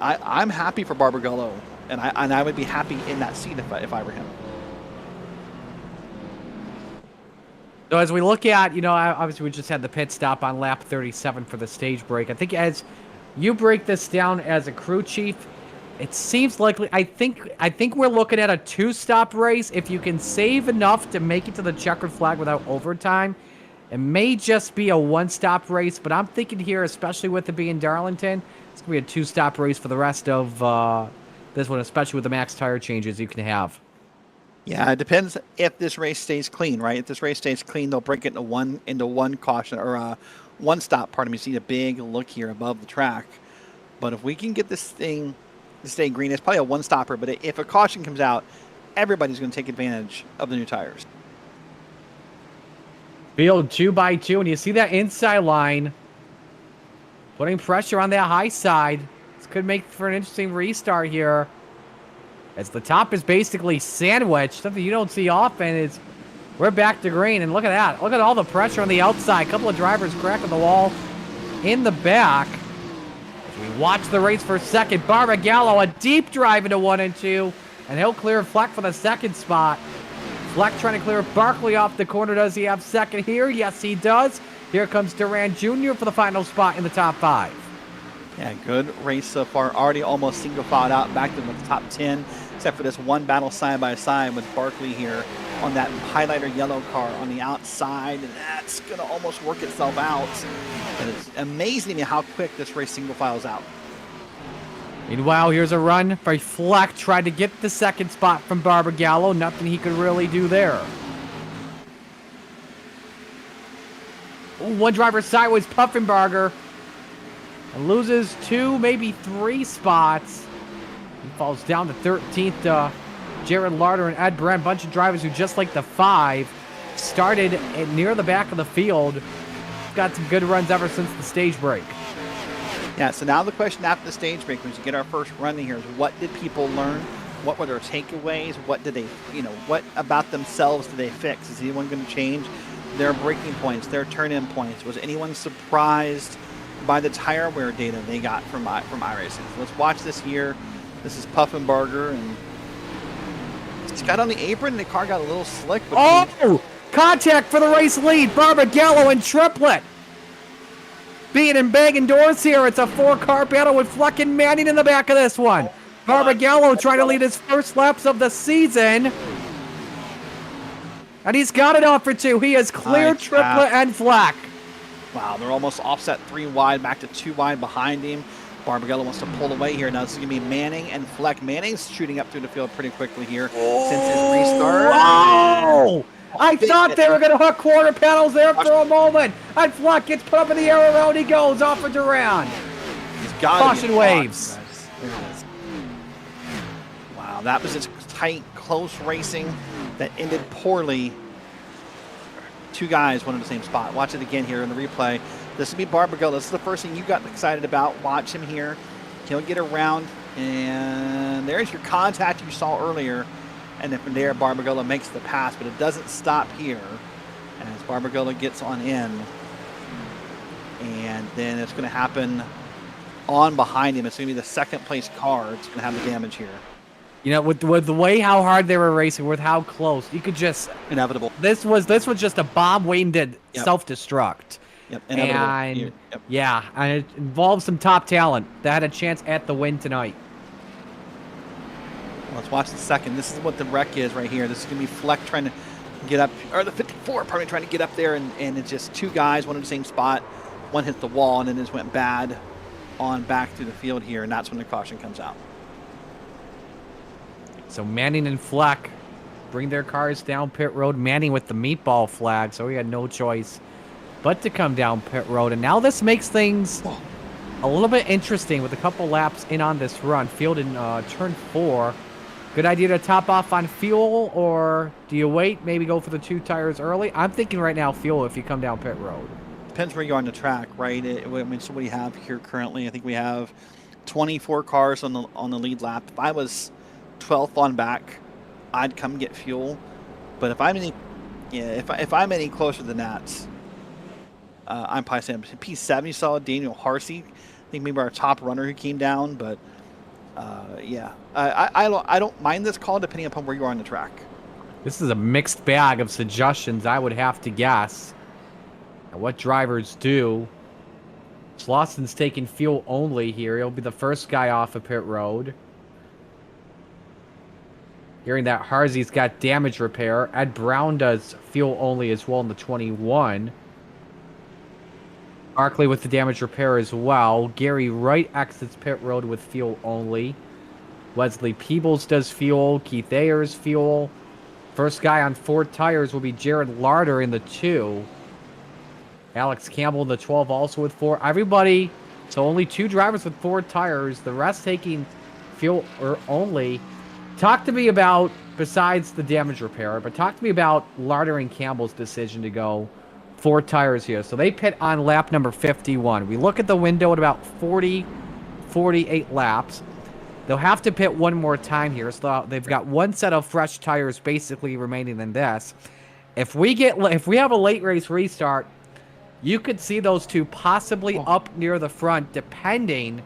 I'm happy for Barbagallo, and I would be happy in that seat if I were him. So as we look at, obviously we just had the pit stop on lap 37 for the stage break. I think as you break this down as a crew chief, it seems likely. I think we're looking at a 2-stop race. If you can save enough to make it to the checkered flag without overtime, it may just be a 1-stop race. But I'm thinking here, especially with it being Darlington, it's gonna be a 2-stop race for the rest of this one, especially with the max tire changes you can have. Yeah, it depends if this race stays clean, right? If this race stays clean, they'll break it into one caution or 1 stop. Pardon me. See a big look here above the track. But if we can get this thing to stay green, it's probably a 1-stopper. But if a caution comes out, everybody's going to take advantage of the new tires. Field 2x2, and you see that inside line putting pressure on that high side. This could make for an interesting restart here, as the top is basically sandwiched. Something you don't see often is we're back to green, and look at that. Look at all the pressure on the outside. A couple of drivers cracking the wall in the back. As we watch the race for second, Barbagallo, a deep drive into 1 and 2, and he'll clear Fleck for the second spot. Fleck trying to clear Barkley off the corner. Does he have second here? Yes, he does. Here comes Duran Jr. for the final spot in the top 5. Yeah, good race so far. Already almost single filed out back to the top 10, except for this one battle side by side with Barkley here on that highlighter yellow car on the outside, and that's going to almost work itself out. And it's amazing how quick this race single files out. Meanwhile, here's a run by Fleck. Tried to get the second spot from Barbagallo. Nothing he could really do there. Ooh, one driver sideways, Puffenbarger. And loses 2, maybe 3 spots. He falls down to 13th. Jared Larder and Ed Brent, bunch of drivers who, just like the 5, started near the back of the field. Got some good runs ever since the stage break. Yeah, so now the question after the stage break, as we get our first run in here, is what did people learn? What were their takeaways? What did they, what about themselves did they fix? Is anyone going to change their braking points, their turn-in points? Was anyone surprised by the tire wear data they got from iRacing? So let's watch this here. This is Puffenbarger, and he's got on the apron, and the car got a little slick. Contact for the race lead. Barbagallo and Triplett being and banging doors here. It's a 4-car battle with Fleck and Manning in the back of this one. Barbagallo trying to lead his first laps of the season. And he's got it off for 2. He has cleared Triplett and Fleck. Wow, they're almost offset 3 wide, back to 2 wide behind him. Barbagallo wants to pull away here. Now this is going to be Manning and Fleck. Manning's shooting up through the field pretty quickly here since his restart. Oh! I thought they were going to hook quarter panels there for a moment. And Fleck gets put up in the air, around he goes, off of Duran. He's got caution waves. There it is. Wow, that was just tight, close racing that ended poorly. 2 guys, one in the same spot. Watch it again here in the replay. This will be Barbagallo. This is the first thing you got excited about. Watch him here. He'll get around, and there's your contact you saw earlier And then from there, Barbagallo makes the pass, but it doesn't stop here as Barbagallo gets on in. And then it's going to happen on behind him. It's going to be the second place car. It's going to have the damage here. You know, with the way how hard they were racing, with how close, you could just inevitable. This was just a bomb waiting to self-destruct. Yep, inevitable. And yeah, and it involves some top talent that had a chance at the win tonight. Well, let's watch the second. This is what the wreck is right here. This is going to be Fleck trying to get up, or the 54, pardon me, trying to get up there, and it's just two guys, one in the same spot. One hit the wall, and then just went bad on back through the field here, and that's when the caution comes out. So Manning and Fleck bring their cars down pit road. Manning with the meatball flag, so he had no choice but to come down pit road. And now this makes things a little bit interesting with a couple laps in on this run. Field in turn 4. Good idea to top off on fuel, or do you wait, maybe go for the 2 tires early? I'm thinking right now fuel if you come down pit road. Depends where you're on the track, right? I mean, so what do you have here currently? I think we have 24 cars on the lead lap. If I was 12th on back, I'd come get fuel. But if I'm any closer than that, I'm probably saying P7. You saw Daniel Harsey, I think maybe our top runner who came down. But I don't mind this call depending upon where you are on the track. This is a mixed bag of suggestions, I would have to guess. What drivers do. Slauson's taking fuel only here. He'll be the first guy off of pit road. Hearing that Harsey's got damage repair. Ed Brown does fuel only as well in the 21. Barkley with the damage repair as well. Gary Wright exits pit road with fuel only. Wesley Peebles does fuel. Keith Ayers fuel. First guy on 4 tires will be Jared Larder in the 2. Alex Campbell in the 12 also with 4. Everybody, so only 2 drivers with 4 tires. The rest taking fuel only. Talk to me about, besides the damage repair, but talk to me about Larder and Campbell's decision to go 4 tires here. So they pit on lap number 51. We look at the window at about 48 laps. They'll have to pit one more time here. So they've got 1 set of fresh tires basically remaining in this. If we have a late race restart, you could see those 2 possibly up near the front, depending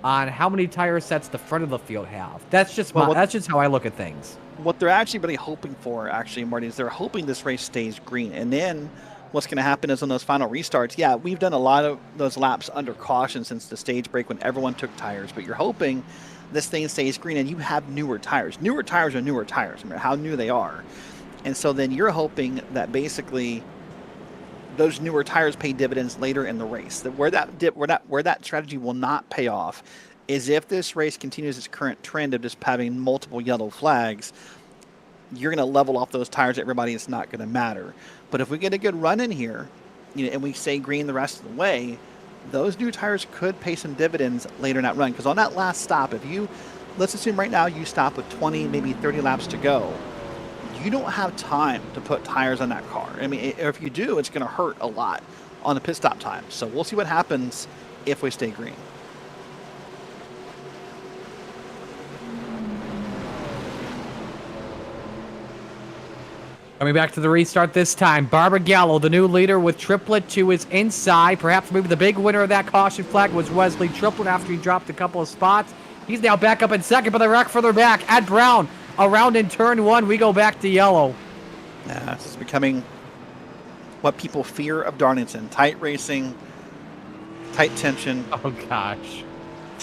on how many tire sets the front of the field have. That's just that's just how I look at things. What they're actually really hoping for, Marty, is they're hoping this race stays green. And then what's going to happen is on those final restarts, we've done a lot of those laps under caution since the stage break when everyone took tires. But you're hoping this thing stays green and you have newer tires. Newer tires are newer tires, no matter how new they are. And so then you're hoping that basically those newer tires pay dividends later in the race. That where that strategy will not pay off is if this race continues its current trend of just having multiple yellow flags. You're going to level off those tires. Everybody, it's not going to matter. But if we get a good run in here, and we stay green the rest of the way, those new tires could pay some dividends later in that run. Because on that last stop, let's assume right now you stop with 20, maybe 30 laps to go. You don't have time to put tires on that car. I mean, if you do, it's going to hurt a lot on the pit stop time. So we'll see what happens if we stay green. Coming back to the restart this time. Barbagallo, the new leader with Triplett to his inside. Perhaps maybe the big winner of that caution flag was Wesley Triplett after he dropped a couple of spots. He's now back up in second, but the wreck further back. Ed Brown around in turn 1. We go back to yellow. This is becoming what people fear of Darlington. Tight racing, tight tension. Oh, gosh.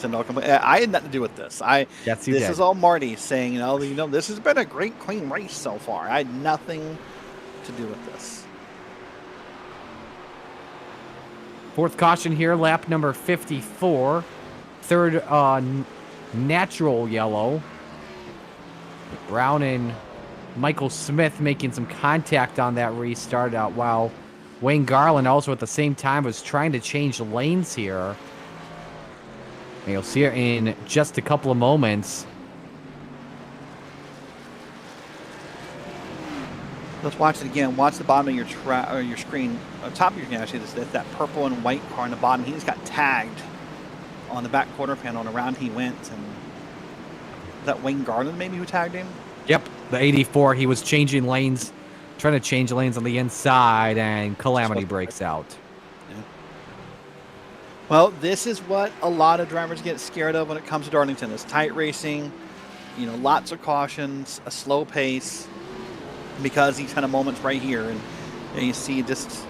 I had nothing to do with this. Yes, you did. This is all Marty saying, this has been a great, clean race so far. I had nothing to do with this. 4th caution here, lap number 54. 3rd natural yellow. Brown and Michael Smith making some contact on that restart out, while Wayne Garland also at the same time was trying to change lanes here. And you'll see it in just a couple of moments. Let's watch it again. Watch the bottom of your screen. On top of your screen, actually, that purple and white car on the bottom. He just got tagged on the back quarter panel, and around he went. And is that Wayne Garland maybe who tagged him? Yep. The 84, he was changing lanes, trying to change lanes on the inside, and Calamity breaks out. Yeah. Well, this is what a lot of drivers get scared of when it comes to Darlington. It's tight racing, lots of cautions, a slow pace, because these kind of moments right here. And you see just,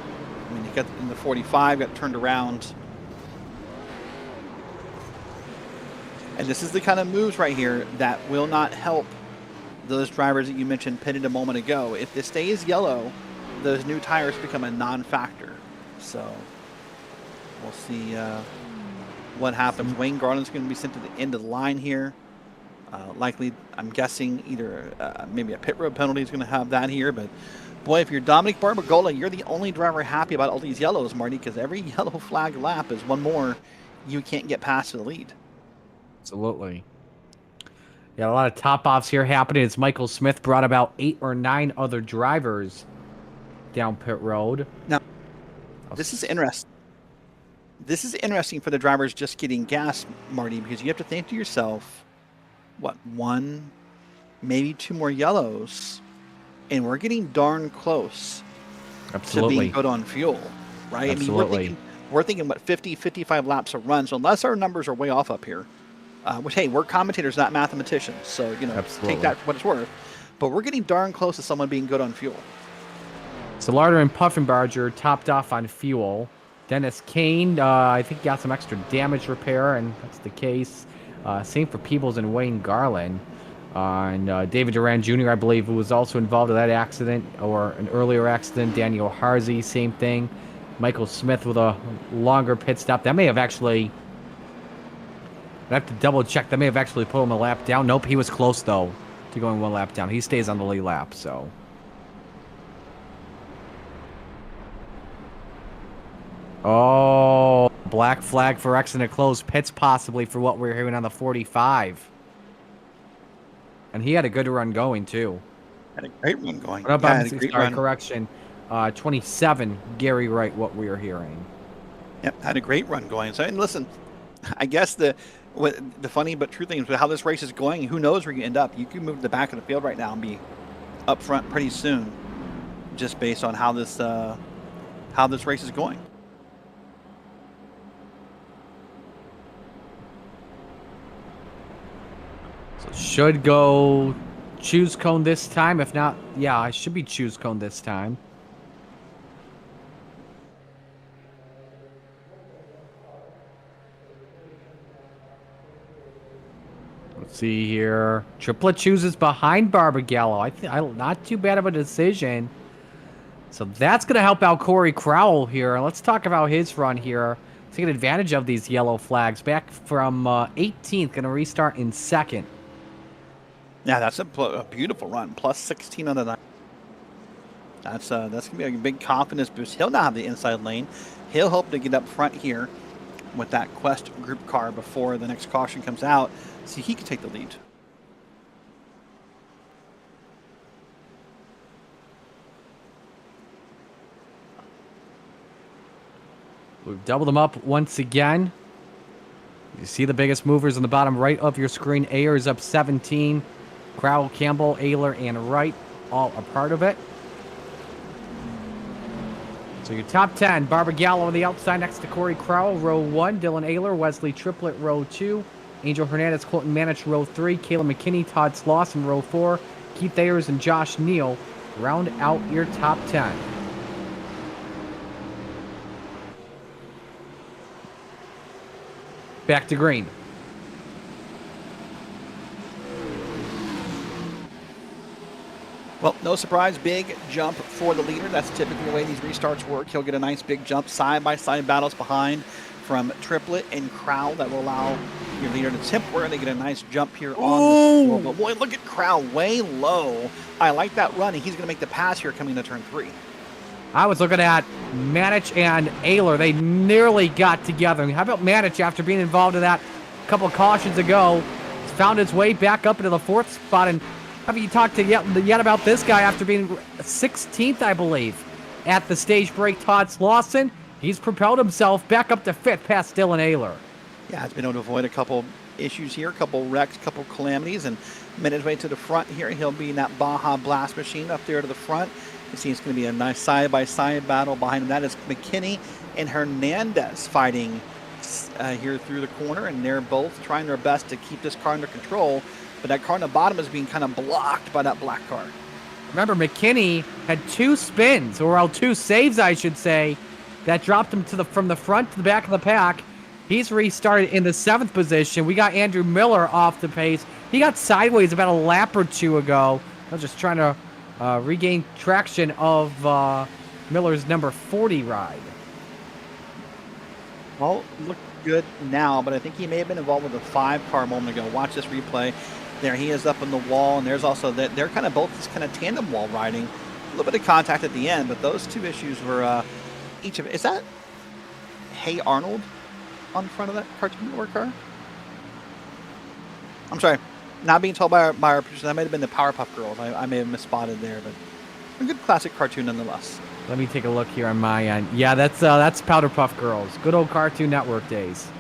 you got in the 45, got turned around. And this is the kind of moves right here that will not help those drivers that you mentioned pitted a moment ago. If this stays yellow, those new tires become a non-factor. So we'll see what happens. Wayne Garland's going to be sent to the end of the line here. Likely, I'm guessing either maybe a pit road penalty is going to have that here. But boy, if you're Dominic Barbagola, you're the only driver happy about all these yellows, Marty, because every yellow flag lap is one more you can't get past to the lead. Absolutely. Yeah, a lot of top-offs here happening as Michael Smith brought about 8 or 9 other drivers down pit road. Now, this is interesting. This is interesting for the drivers just getting gas, Marty, because you have to think to yourself, what, 1, maybe 2 more yellows, and we're getting darn close to being good on fuel, right? Absolutely. I mean, we're thinking, what, 50, 55 laps a run. So unless our numbers are way off up here, which, hey, we're commentators, not mathematicians, so, take that for what it's worth. But we're getting darn close to someone being good on fuel. So Larder and Puffenbarger topped off on fuel. Dennis Kane, I think, got some extra damage repair, and that's the case. Same for Peebles and Wayne Garland. And David Duran Jr., I believe, who was also involved in that accident, or an earlier accident. Daniel Harzy, same thing. Michael Smith with a longer pit stop. That may have actually... I have to double check. That may have actually put him a lap down. Nope, he was close, though, to going 1 lap down. He stays on the lead lap, so... Oh, black flag for accident closed pits possibly for what we're hearing on the 45. And he had a good run going, too. Had a great run going. What about, correction, 27, Gary Wright, what we are hearing. Yep, had a great run going. So, and listen, I guess the funny but true thing is with how this race is going, who knows where you end up. You can move to the back of the field right now and be up front pretty soon, just based on how this race is going. So should go choose cone this time. If not, yeah, I should be choose cone this time. Let's see here. Triplet chooses behind Barbagallo. I think not too bad of a decision. So that's going to help out Corey Crowell here. Let's talk about his run here. Taking advantage of these yellow flags. Back from 18th, going to restart in 2nd. Yeah, that's a beautiful run. Plus 16 on the night. That's going to be a big confidence boost. He'll now have the inside lane. He'll hope to get up front here with that Quest group car before the next caution comes out, so he can take the lead. We've doubled them up once again. You see the biggest movers on the bottom right of your screen. Ayers up 17. Crowell, Campbell, Ayler, and Wright all a part of it. So your top 10, Barbagallo on the outside next to Corey Crowell, row 1. Dylan Ayler, Wesley Triplett, row 2. Angel Hernandez, Colton Manich, row 3. Caleb McKinney, Todd Slauson, row 4. Keith Ayers and Josh Neal round out your top 10. Back to green. Well, no surprise, big jump for the leader. That's typically the way these restarts work. He'll get a nice big jump, side-by-side battles behind from Triplett and Crowell that will allow your leader to temporarily get a nice jump here on the floor. But boy, look at Crowell way low. I like that run, and he's going to make the pass here coming to turn 3. I was looking at Manich and Ayler. They nearly got together. How about Manich after being involved in that a couple of cautions ago? He's found his way back up into the 4th spot. And have you talked to yet about this guy after being 16th, I believe, at the stage break? Todd Slauson. He's propelled himself back up to 5th past Dylan Ayler. Yeah, he's been able to avoid a couple issues here, a couple wrecks, a couple calamities, and made his way to the front here. He'll be in that Baja Blast machine up there to the front. You see it's going to be a nice side-by-side battle. Behind him, that is McKinney and Hernandez fighting here through the corner, and they're both trying their best to keep this car under control, but that car on the bottom is being kind of blocked by that black car. Remember, McKinney had 2 spins, or 2 saves, I should say, that dropped him from the front to the back of the pack. He's restarted in the 7th position. We got Andrew Miller off the pace. He got sideways about a lap or 2 ago. I was just trying to regain traction of Miller's number 40 ride. Well, look good now, but I think he may have been involved with a 5-car a moment ago. Watch this replay. There he is up on the wall, and there's also that they're kind of both this kind of tandem wall riding. A little bit of contact at the end, but those 2 issues were each of. Is that Hey Arnold on front of that Cartoon Network car? I'm sorry, not being told by our producer. That might have been the Powerpuff Girls. I may have misspotted there, but a good classic cartoon nonetheless. Let me take a look here on my end. Yeah, that's Powderpuff Girls. Good old Cartoon Network days.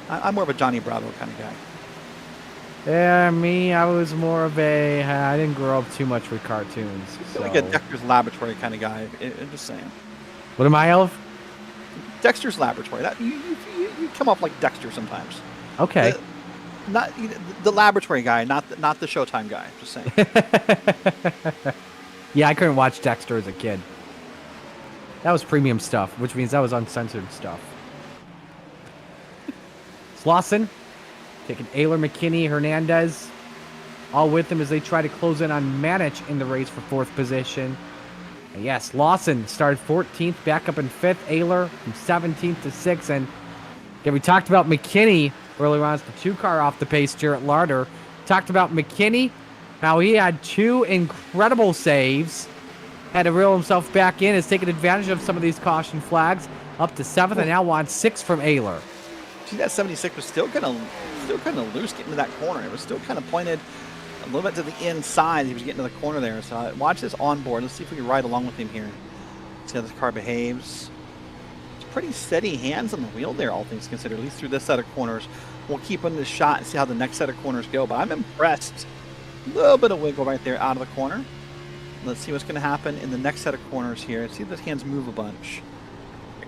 I'm more of a Johnny Bravo kind of guy. Yeah, me, I was more of a. I didn't grow up too much with cartoons. So. Like a Dexter's Laboratory kind of guy. I'm just saying. What am I of? Dexter's Laboratory. That you come off like Dexter sometimes. Okay. Not the laboratory guy, not the Showtime guy. Just saying. Yeah, I couldn't watch Dexter as a kid. That was premium stuff, which means that was uncensored stuff. Slauson taking Ayler, McKinney, Hernandez, all with him as they try to close in on Manich in the race for 4th position. And yes, Lawson started 14th, back up in 5th. Ayler from 17th to 6th. And yeah, we talked about McKinney earlier on. It's the 2-car off the pace, Jarrett Larder. Talked about McKinney, how he had 2 incredible saves. Had to reel himself back in, has taken advantage of some of these caution flags. Up to 7th, and now wants 6 from Ayler. See, that 76 was still kind of loose getting to that corner. It was still kind of pointed a little bit to the inside. He was getting to the corner there. So watch this onboard. Let's see if we can ride along with him here. See how this car behaves. It's pretty steady hands on the wheel there, all things considered, at least through this set of corners. We'll keep on this shot and see how the next set of corners go. But I'm impressed. A little bit of wiggle right there out of the corner. Let's see what's going to happen in the next set of corners here. See if those hands move a bunch.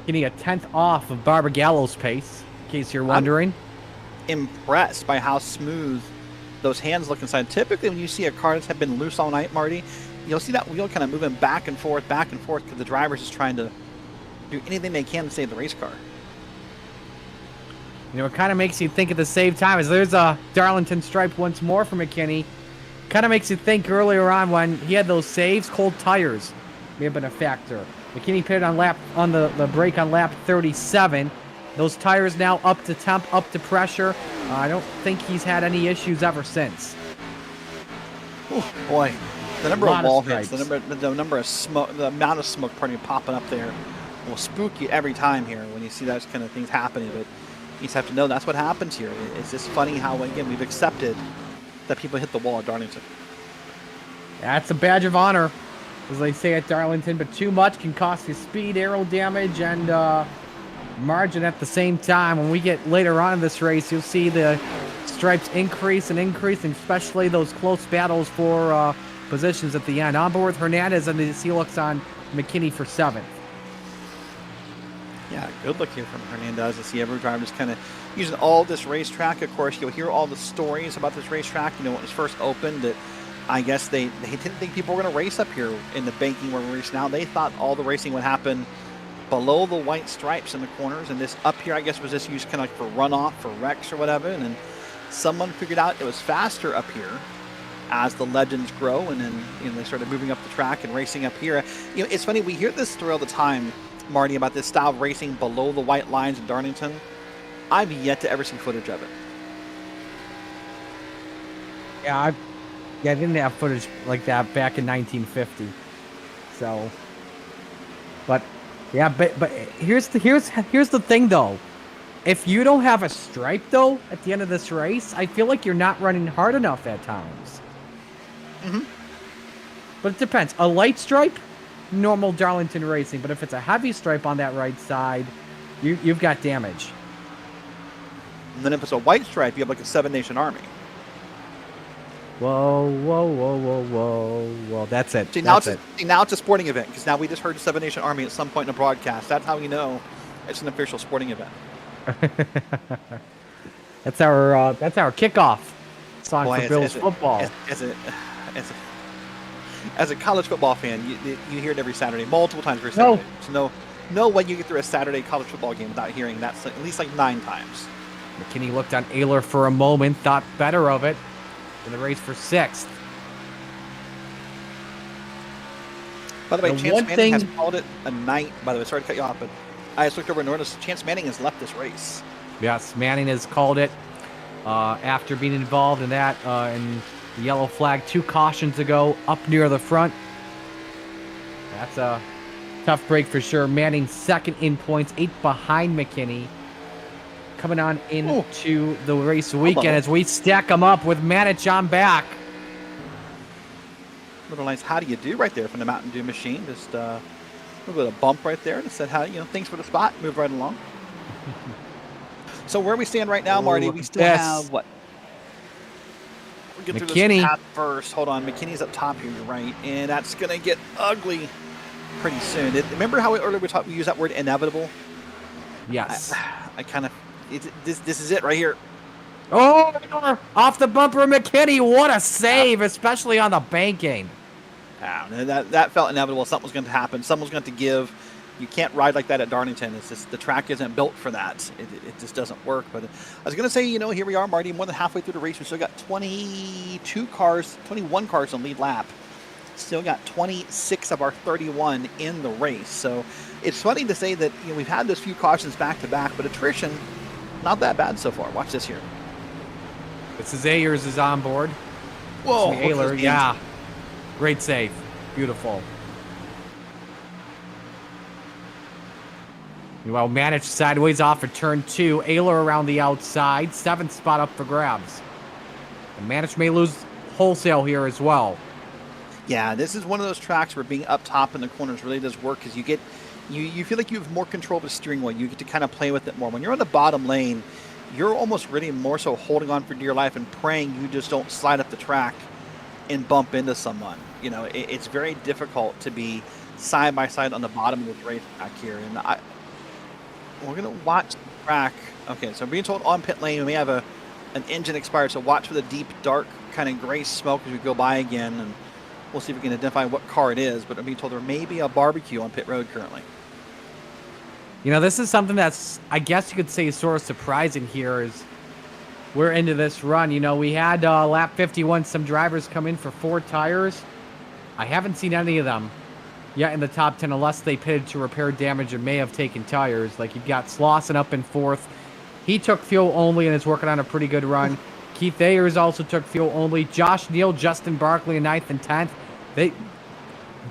Getting a 10th off of Barbara Gallo's pace, in case you're wondering. I'm impressed by how smooth those hands look inside. Typically, when you see a car that's been loose all night, Marty, you'll see that wheel kind of moving back and forth, because the driver's just trying to do anything they can to save the race car. You know, it kind of makes you think at the same time as there's a Darlington stripe once more for McKinney. Kind of makes you think earlier on when he had those saves, cold tires may have been a factor. McKinney pitted on the brake on lap 37. Those tires now up to temp, up to pressure. I don't think he's had any issues ever since. Oh boy, the number of wall hits, the number of smoke, the amount of smoke popping up there will spook you every time here when you see those kind of things happening. But you just have to know that's what happens here. It's just funny how, again, we've accepted that people hit the wall at Darlington. That's a badge of honor, as they say at Darlington, but too much can cost you speed, aero damage, and margin at the same time. When we get later on in this race, you'll see the stripes increase, and especially those close battles for positions at the end. On board with Hernandez, and the he looks on McKinney for 7th. Yeah, good look here from Hernandez to see every driver just kind of using all this racetrack. Of course, you'll hear all the stories about this racetrack. You know, when it was first opened, that I guess they didn't think people were going to race up here in the banking where we race now. They thought all the racing would happen below the white stripes in the corners, and this up here, I guess, was just used kind of like for runoff, for wrecks or whatever. And then someone figured out it was faster up here as the legends grow, and then they started moving up the track and racing up here. You know, it's funny, we hear this story all the time, Marty, about this style of racing below the white lines in Darlington. I've yet to ever see footage of it. Yeah, I didn't have footage like that back in 1950. So, but here's the thing though. If you don't have a stripe though at the end of this race, I feel like you're not running hard enough at times. Mm-hmm. But it depends. A light stripe, normal Darlington racing. But if it's a heavy stripe on that right side, you've got damage. And then if it's a white stripe, you have like a 7-nation army. Whoa, whoa, whoa, whoa, whoa, whoa. That's it. See, now it's a sporting event, because now we just heard the 7-nation army at some point in the broadcast. That's how we know it's an official sporting event. That's our kickoff song for Bills football. As a college football fan, you hear it every Saturday, multiple times every Saturday. So no way you get through a Saturday college football game without hearing that at least like 9 times. McKinney looked on Ayler for a moment, thought better of it in the race for 6th. By the way, Chance Manning has called it a night. By the way, sorry to cut you off, but I just looked over and noticed Chance Manning has left this race. Yes, Manning has called it after being involved in that in the yellow flag 2 cautions ago up near the front. That's a tough break for sure. Manning 2nd in points, 8 behind McKinney. Coming on into the race weekend as we stack them up with Manich on back. Little nice how do you do right there from the Mountain Dew machine. Just a little bit of bump right there. Just said, thanks for the spot. Move right along. So where we stand right now, Marty, we still have what? We'll get through this path first. Hold on. McKinney's up top here. You're right. And that's going to get ugly pretty soon. Remember how earlier we used that word inevitable? Yes. I kind of... This is it right here. Oh, off the bumper, McKinney. What a save, especially on the banking. That felt inevitable. Something was going to happen. Someone's going to give. You can't ride like that at Darlington. It's just the track isn't built for that. It just doesn't work. But I was going to say, here we are, Marty, more than halfway through the race. We still got 21 cars on lead lap. Still got 26 of our 31 in the race. So it's funny to say that we've had those few cautions back to back, but attrition, not that bad so far. Watch this here. This is Ayers is on board. Whoa. Ayler, yeah. Great save. Beautiful. Well, managed sideways off of turn 2. Ayler around the outside. 7th spot up for grabs. And Manich may lose wholesale here as well. Yeah, this is one of those tracks where being up top in the corners really does work, because you feel like you have more control of the steering wheel. You get to kind of play with it more. When you're on the bottom lane, you're almost really more so holding on for dear life and praying you just don't slide up the track and bump into someone. It's very difficult to be side by side on the bottom of this race back here. And we're going to watch the track. Okay, so I'm being told on pit lane we may have an engine expired, so watch for the deep, dark, kind of gray smoke as we go by again, and we'll see if we can identify what car it is, but I'm being told there may be a barbecue on pit road currently. This is something that's, I guess you could say, sort of surprising here is we're into this run. We had lap 51, some drivers come in for 4 tires. I haven't seen any of them yet in the top 10 unless they pitted to repair damage and may have taken tires. Like, you've got Slauson up in 4th. He took fuel only and is working on a pretty good run. Keith Ayers also took fuel only. Josh Neal, Justin Barkley in 9th and 10th.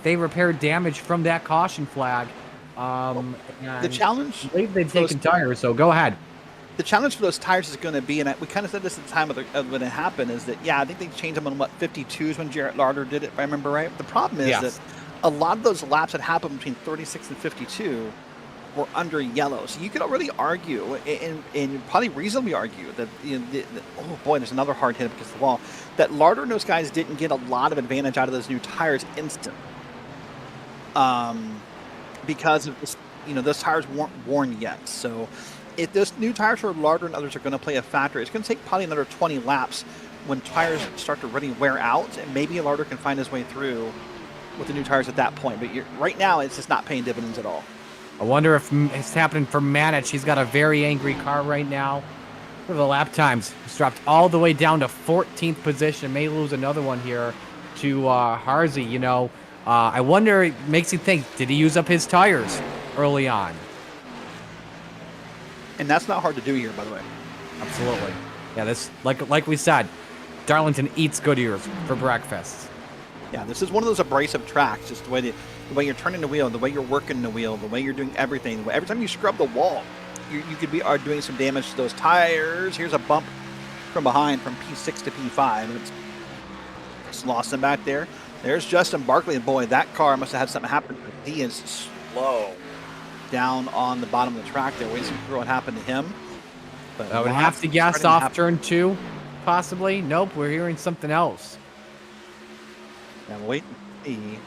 They repaired damage from that caution flag. The challenge... I believe they've taken tires, so go ahead. The challenge for those tires is going to be, and we kind of said this at the time when it happened, is that, I think they changed them on, 52s when Jarrett Larder did it, if I remember right. The problem is that a lot of those laps that happened between 36 and 52 were under yellow. So you could already argue, and probably reasonably argue, that, oh boy, there's another hard hit up against the wall, that Larder and those guys didn't get a lot of advantage out of those new tires instant. Because of this, those tires weren't worn yet. So if those new tires for Larder and others are going to play a factor, it's going to take probably another 20 laps when tires start to really wear out, and maybe Larder can find his way through with the new tires at that point. But right now, it's just not paying dividends at all. I wonder if it's happening for Manich. He's got a very angry car right now. For the lap times, he's dropped all the way down to 14th position. May lose another one here to Harzy. I wonder, it makes you think, did he use up his tires early on? And that's not hard to do here, by the way. Absolutely. Yeah, this, like we said, Darlington eats Goodyears for breakfast. Yeah, this is one of those abrasive tracks, just the way you're turning the wheel, the way you're working the wheel, the way you're doing everything. Every time you scrub the wall, you could be doing some damage to those tires. Here's a bump from behind from P6 to P5. It's Lawson back there. There's Justin Barkley, and boy, that car must have had something happen. He is slow down on the bottom of the track there. Waiting for what happened to him. But I would have to guess off turn 2, possibly. Nope, we're hearing something else. Yeah, we'll wait and see.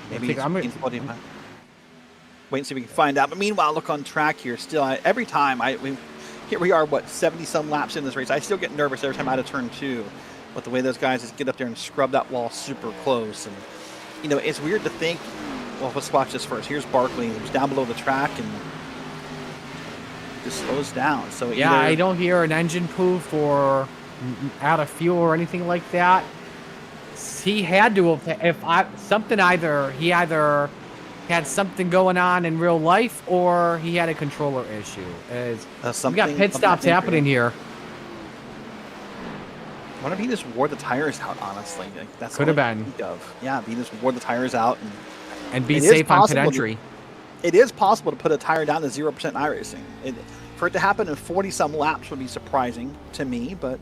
Maybe wait and see if we can find out. But meanwhile, look on track here. Still, every time here we are, what, 70-some laps in this race. I still get nervous every time out of turn 2. But the way those guys just get up there and scrub that wall super close. And, you know, it's weird to think, well, let's watch this first. Here's Barkley, who's down below the track and just slows down. So yeah, I don't hear an engine poof or out of fuel or anything like that. He had to have, he either had something going on in real life or he had a controller issue. We got pit stops happening here. I wonder if he just wore the tires out, honestly. Like, that's could have been. Yeah, if he just wore the tires out and be safe on pit entry. It is possible to put a tire down to 0% iRacing. For it to happen in 40-some laps would be surprising to me, but,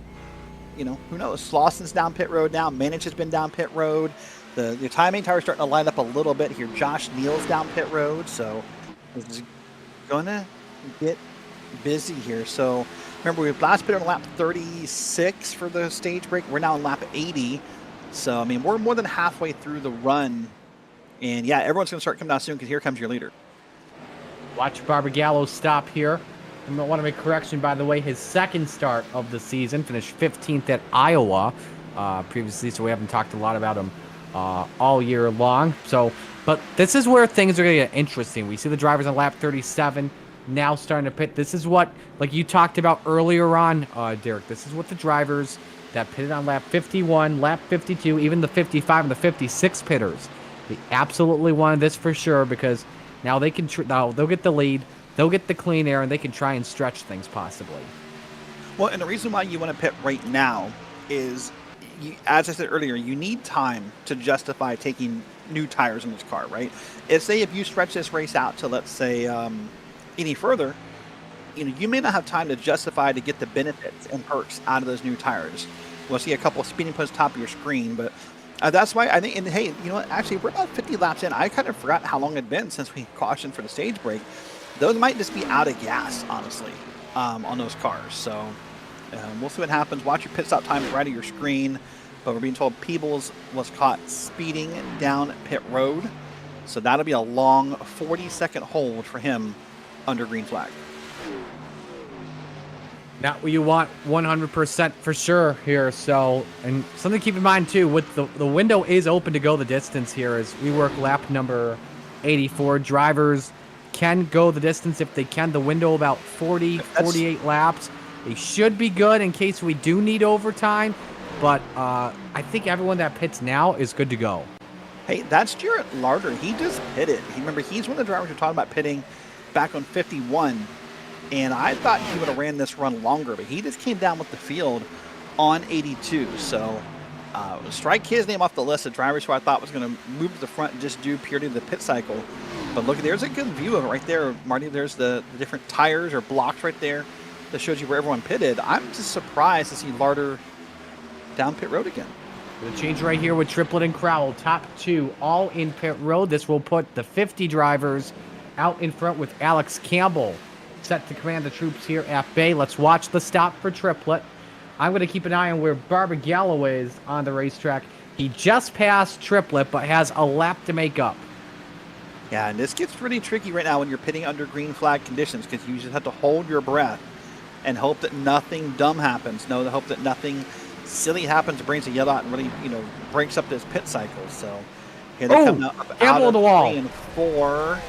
you know, who knows? Lawson's down pit road now. Manage has been down pit road. The timing tire is starting to line up a little bit here. Josh Neal's down pit road, so it's going to get busy here. So remember, we last pitted on lap 36 for the stage break. We're now on lap 80. So, I mean, we're more than halfway through the run. And, yeah, everyone's going to start coming down soon because here comes your leader. Watch Barbagallo stop here. I want to make a correction, by the way. His second start of the season, finished 15th at Iowa previously, so we haven't talked a lot about him all year long. But this is where things are going to get interesting. We see the drivers on lap 37 now starting to pit. This is what, like you talked about earlier on, Derek, this is what the drivers that pitted on lap 51, lap 52, even the 55 and the 56 pitters, they absolutely wanted this for sure, because now they can now they'll get the lead, they'll get the clean air, and they can try and stretch things possibly. Well, and the reason why you want to pit right now is, as I said earlier, you need time to justify taking new tires in this car, right? Say if you stretch this race out to, let's say, any further, you know, you may not have time to justify to get the benefits and perks out of those new tires. We'll see a couple of speeding posts top of your screen, but that's why I think, and hey, you know what, actually, we're about 50 laps in. I kind of forgot how long it had been since we cautioned for the stage break. Those might just be out of gas, honestly, on those cars. So we'll see what happens. Watch your pit stop times right at your screen. But we're being told Peebles was caught speeding down pit road. So that'll be a long 40-second hold for him under green flag. Not what you want 100% for sure here. So, and something to keep in mind too, with the window is open to go the distance here as we work lap number 84. Drivers can go the distance if they can. The window about 48 laps. They should be good in case we do need overtime. But I think everyone that pits now is good to go. Hey, that's Jarrett Larder. He just pitted. Remember, he's one of the drivers who talking about pitting back on 51. And I thought he would have ran this run longer, but he just came down with the field on 82. So strike his name off the list of drivers who I thought was going to move to the front and just do purely the pit cycle. But look, there's a good view of it right there, Marty. There's the different tires or blocks right there that shows you where everyone pitted. I'm just surprised to see Larder down pit road again. The change right here with Triplett and Crowell, top two, all in pit road. This will put the 50 drivers out in front with Alex Campbell set to command the troops here at Bay. Let's watch the stop for Triplett. I'm going to keep an eye on where Barbagallo is on the racetrack. He just passed Triplett, but has a lap to make up. Yeah, and this gets really tricky right now when you're pitting under green flag conditions, because you just have to hold your breath and hope that nothing dumb happens. No, hope that nothing silly happens, brings a yellow out and really, you know, breaks up this pit cycle. So here they come out of the wall. 3 and 4.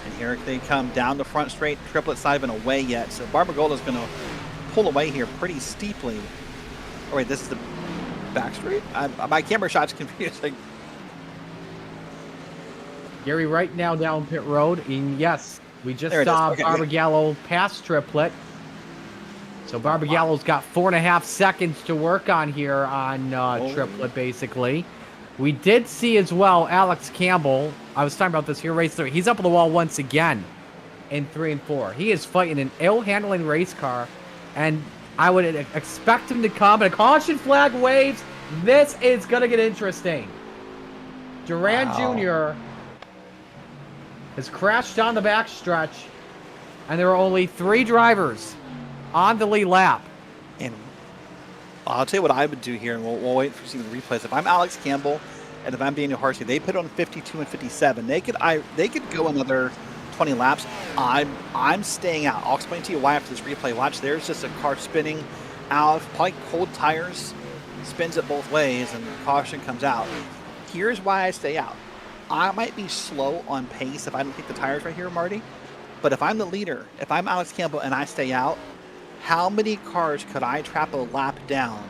And here they come down the front straight. Triplett's not even away yet. So Barbagallo's going to pull away here pretty steeply. Oh, wait, this is the back straight? My camera shot's confusing. Gary right now down pit road. And yes, we just saw Barbagallo pass Triplett. So Barbagallo's got 4.5 seconds to work on here on Triplett, basically. We did see as well Alex Campbell. I was talking about this here, race 3. He's up on the wall once again in 3 and 4. He is fighting an ill-handling race car, and I would expect him to come. And a caution flag waves. This is going to get interesting. Duran Jr. has crashed on the backstretch and there are only 3 drivers on the lead lap. And I'll tell you what I would do here, and we'll wait for seeing the replays. If I'm Alex Campbell and if I'm Daniel Harsey, they put on 52 and 57. They could go another 20 laps. I'm staying out. I'll explain to you why after this replay. Watch, there's just a car spinning out, probably cold tires, spins it both ways, and caution comes out. Here's why I stay out. I might be slow on pace if I don't think the tires right here, Marty. But if I'm the leader, if I'm Alex Campbell and I stay out, how many cars could I trap a lap down?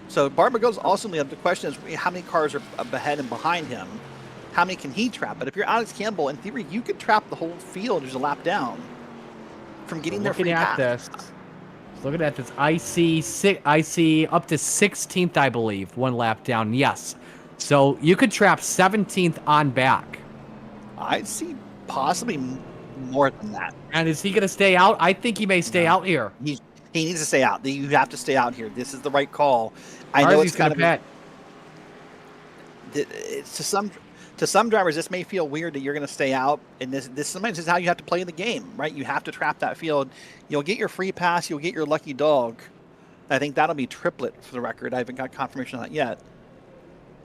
So Barbagallo's also lead. The question is how many cars are ahead and behind him? How many can he trap? But if you're Alex Campbell, in theory, you could trap the whole field just a lap down from getting their free pass. Looking at this, I see up to 16th, I believe, 1 lap down. Yes, so you could trap 17th on back. I'd see possibly more than that. And is he going to stay out? I think he may stay out here. He needs to stay out. You have to stay out here. This is the right call. I know it's kind of it's to some drivers. This may feel weird that you're going to stay out, and this sometimes is how you have to play the game, right? You have to trap that field. You'll get your free pass. You'll get your lucky dog. I think that'll be triplet for the record. I haven't got confirmation on that yet.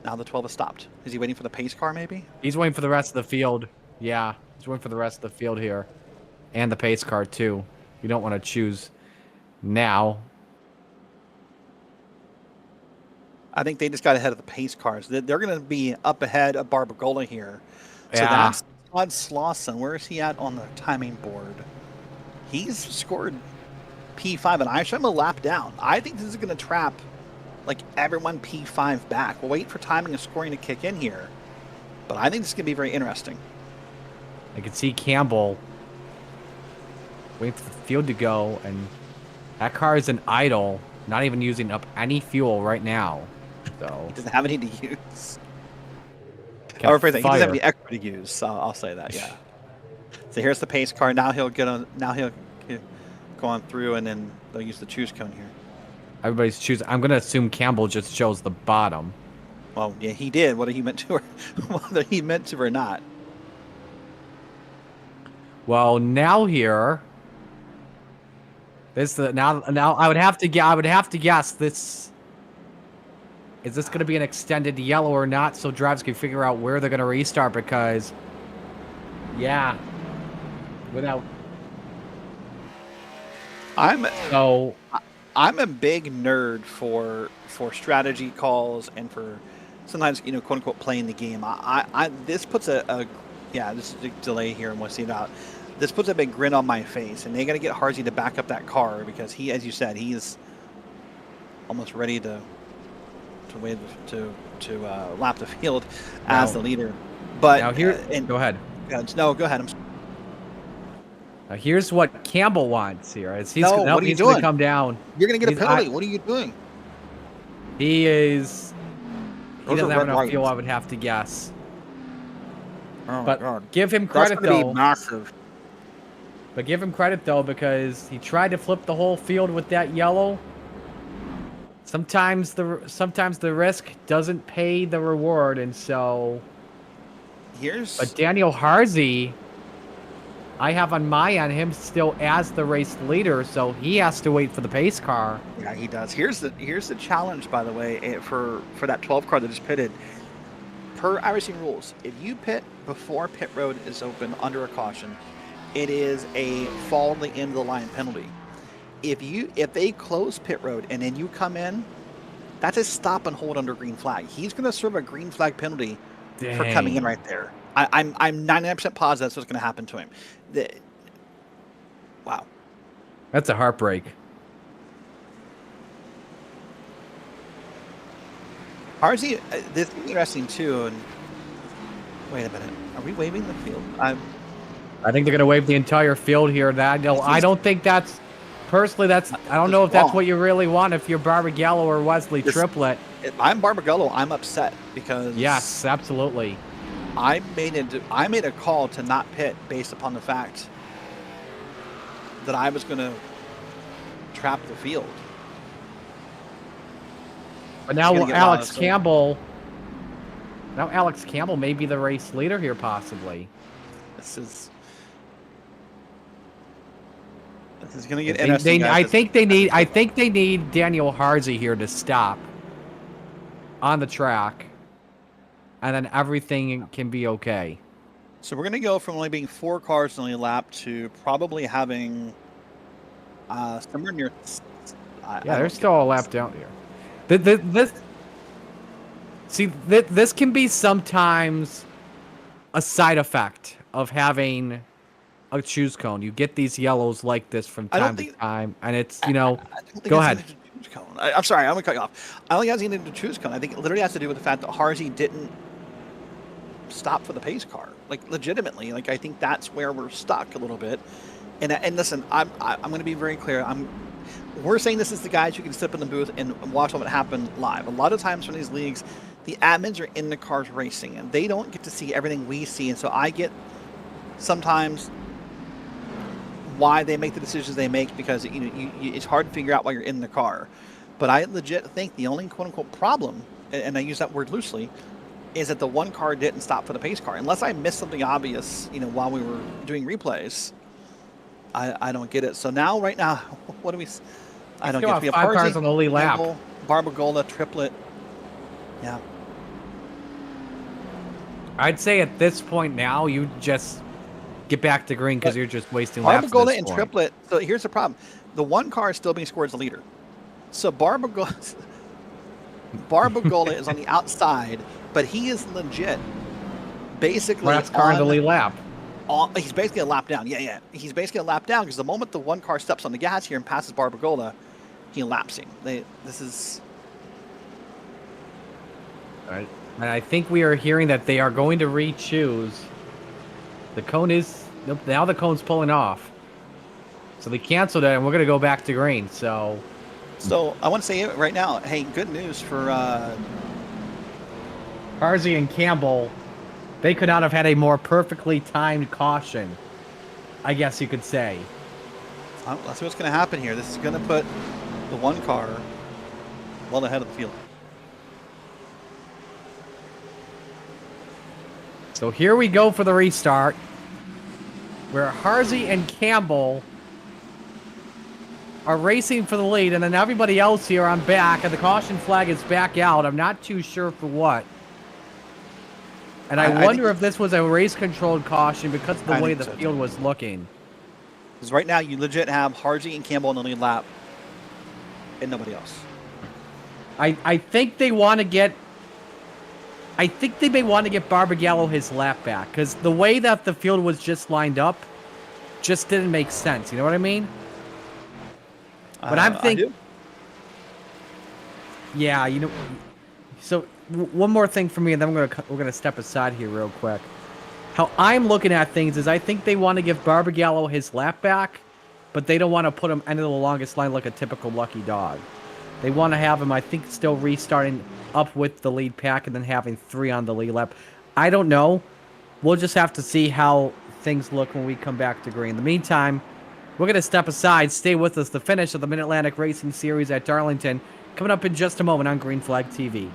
Now the 12 has stopped. Is he waiting for the pace car? Maybe he's waiting for the rest of the field. Yeah, he's waiting for the rest of the field here, and the pace car too. You don't want to choose now. I think they just got ahead of the pace cars. They're going to be up ahead of Barbagallo here. So yeah. that's Todd Slauson. Where is he at on the timing board? He's scored P5, and I show him a lap down. I think this is going to trap like everyone P5 back. We'll wait for timing and scoring to kick in here. But I think this is going to be very interesting. I can see Campbell waiting for the field to go, and that car is an idle, not even using up any fuel right now. So he doesn't have any to use. Or he doesn't have any extra to use. So I'll say that, yeah. So here's the pace car. Now he'll get on. Now he'll go on through, and then they'll use the choose cone here. Everybody's choosing. I'm going to assume Campbell just chose the bottom. Well, yeah, he did. Whether he meant to, whether he meant to or not. Well, now here. Now I would have to guess this. Is this going to be an extended yellow or not? So drivers can figure out where they're going to restart because, yeah, without. I'm a big nerd for strategy calls and for sometimes quote unquote playing the game. This puts this is a delay here and we'll see it out. This puts a big grin on my face, and they got to get Harsey to back up that car because he, as you said, he's almost ready to lap the field as the leader. But now here, go ahead. No, go ahead. Now here's what Campbell wants here. What are you doing? Come down. You're going to get a penalty. What are you doing? He doesn't have enough fuel, I would have to guess. Oh but my God. Give him credit That's though. Be massive. But give him credit though, because he tried to flip the whole field with that yellow. Sometimes the risk doesn't pay the reward, and so. But Daniel Harsey, I have on my end him still as the race leader, so he has to wait for the pace car. Yeah, he does. Here's the challenge, by the way, for that 12 car that just pitted. Per iRacing rules, if you pit before pit road is open under a caution, it is a fall to the end of the line penalty. If they close pit road and then you come in, that's a stop and hold under green flag. He's going to serve a green flag penalty for coming in right there. I'm 99% positive that's what's going to happen to him. Wow. That's a heartbreak. Harsey, this is interesting too. And wait a minute, are we waving the field? I think they're going to wave the entire field here. I don't think that's personally. I don't know if that's what you really want. If you're Barbagallo or Wesley Triplett, if I'm Barbagallo, I'm upset because yes, absolutely. I made a call to not pit based upon the fact that I was going to trap the field. But now Alex Campbell may be the race leader here, possibly. This is going to get interesting. I think they need Daniel Harzy here to stop on the track, and then everything can be okay. So we're going to go from only being 4 cars in the lap to probably having somewhere near. There's still a lap down here. This can be sometimes a side effect of having a choose cone. You get these yellows like this from time to time, and it's, go ahead. I'm sorry, I'm going to cut you off. I don't think it has anything to do with choose cone. I think it literally has to do with the fact that Harzy didn't stop for the pace car. Like, legitimately, like, I think that's where we're stuck a little bit. And listen, I'm going to be very clear. We're saying this is the guys who can sit up in the booth and watch all of it happen live. A lot of times from these leagues, the admins are in the cars racing, and they don't get to see everything we see. And so I get sometimes why they make the decisions they make, because it's hard to figure out while you're in the car. But I legit think the only quote-unquote problem, and I use that word loosely, is that the one car didn't stop for the pace car. Unless I missed something obvious, while we were doing replays, I don't get it. So now, right now, what do we? I don't get it. We have 5 cars on the lead lap. Barbagola, triplet. Yeah. I'd say at this point now, you just get back to green because you're just wasting laps. Barbagola and triplet. So here's the problem: the one car is still being scored as the leader. So Barbagola is on the outside, but he is legit. Basically, last car in the lead lap. He's basically a lap down. Yeah. He's basically a lap down because the moment the one car steps on the gas here and passes Barbagola, he laps him. This is. All right. And I think we are hearing that they are going to re-choose. The cone is now the cone's pulling off, so they canceled it, and we're going to go back to green. So I want to say it right now. Hey, good news for Harzy and Campbell. They could not have had a more perfectly timed caution, I guess you could say. Let's see what's going to happen here. This is going to put the one car well ahead of the field. So here we go for the restart, where Harzy and Campbell are racing for the lead, and then everybody else here on back, and the caution flag is back out. I'm not too sure for what. And I wonder if this was a race-controlled caution because of the way the field was looking. Because right now, you legit have Harzy and Campbell in the lead lap, and nobody else. I think they want to get... I think they may want to get Barbagallo his lap back, because the way that the field was just lined up just didn't make sense. You know what I mean? But I'm thinking... Yeah, So... One more thing for me, and then we're gonna step aside here real quick. How I'm looking at things is I think they want to give Barbagallo his lap back, but they don't want to put him into the longest line like a typical lucky dog. They want to have him, I think, still restarting up with the lead pack and then having 3 on the lead lap. I don't know. We'll just have to see how things look when we come back to green. In the meantime, we're going to step aside. Stay with us. The finish of the Mid-Atlantic Racing Series at Darlington coming up in just a moment on Green Flag TV.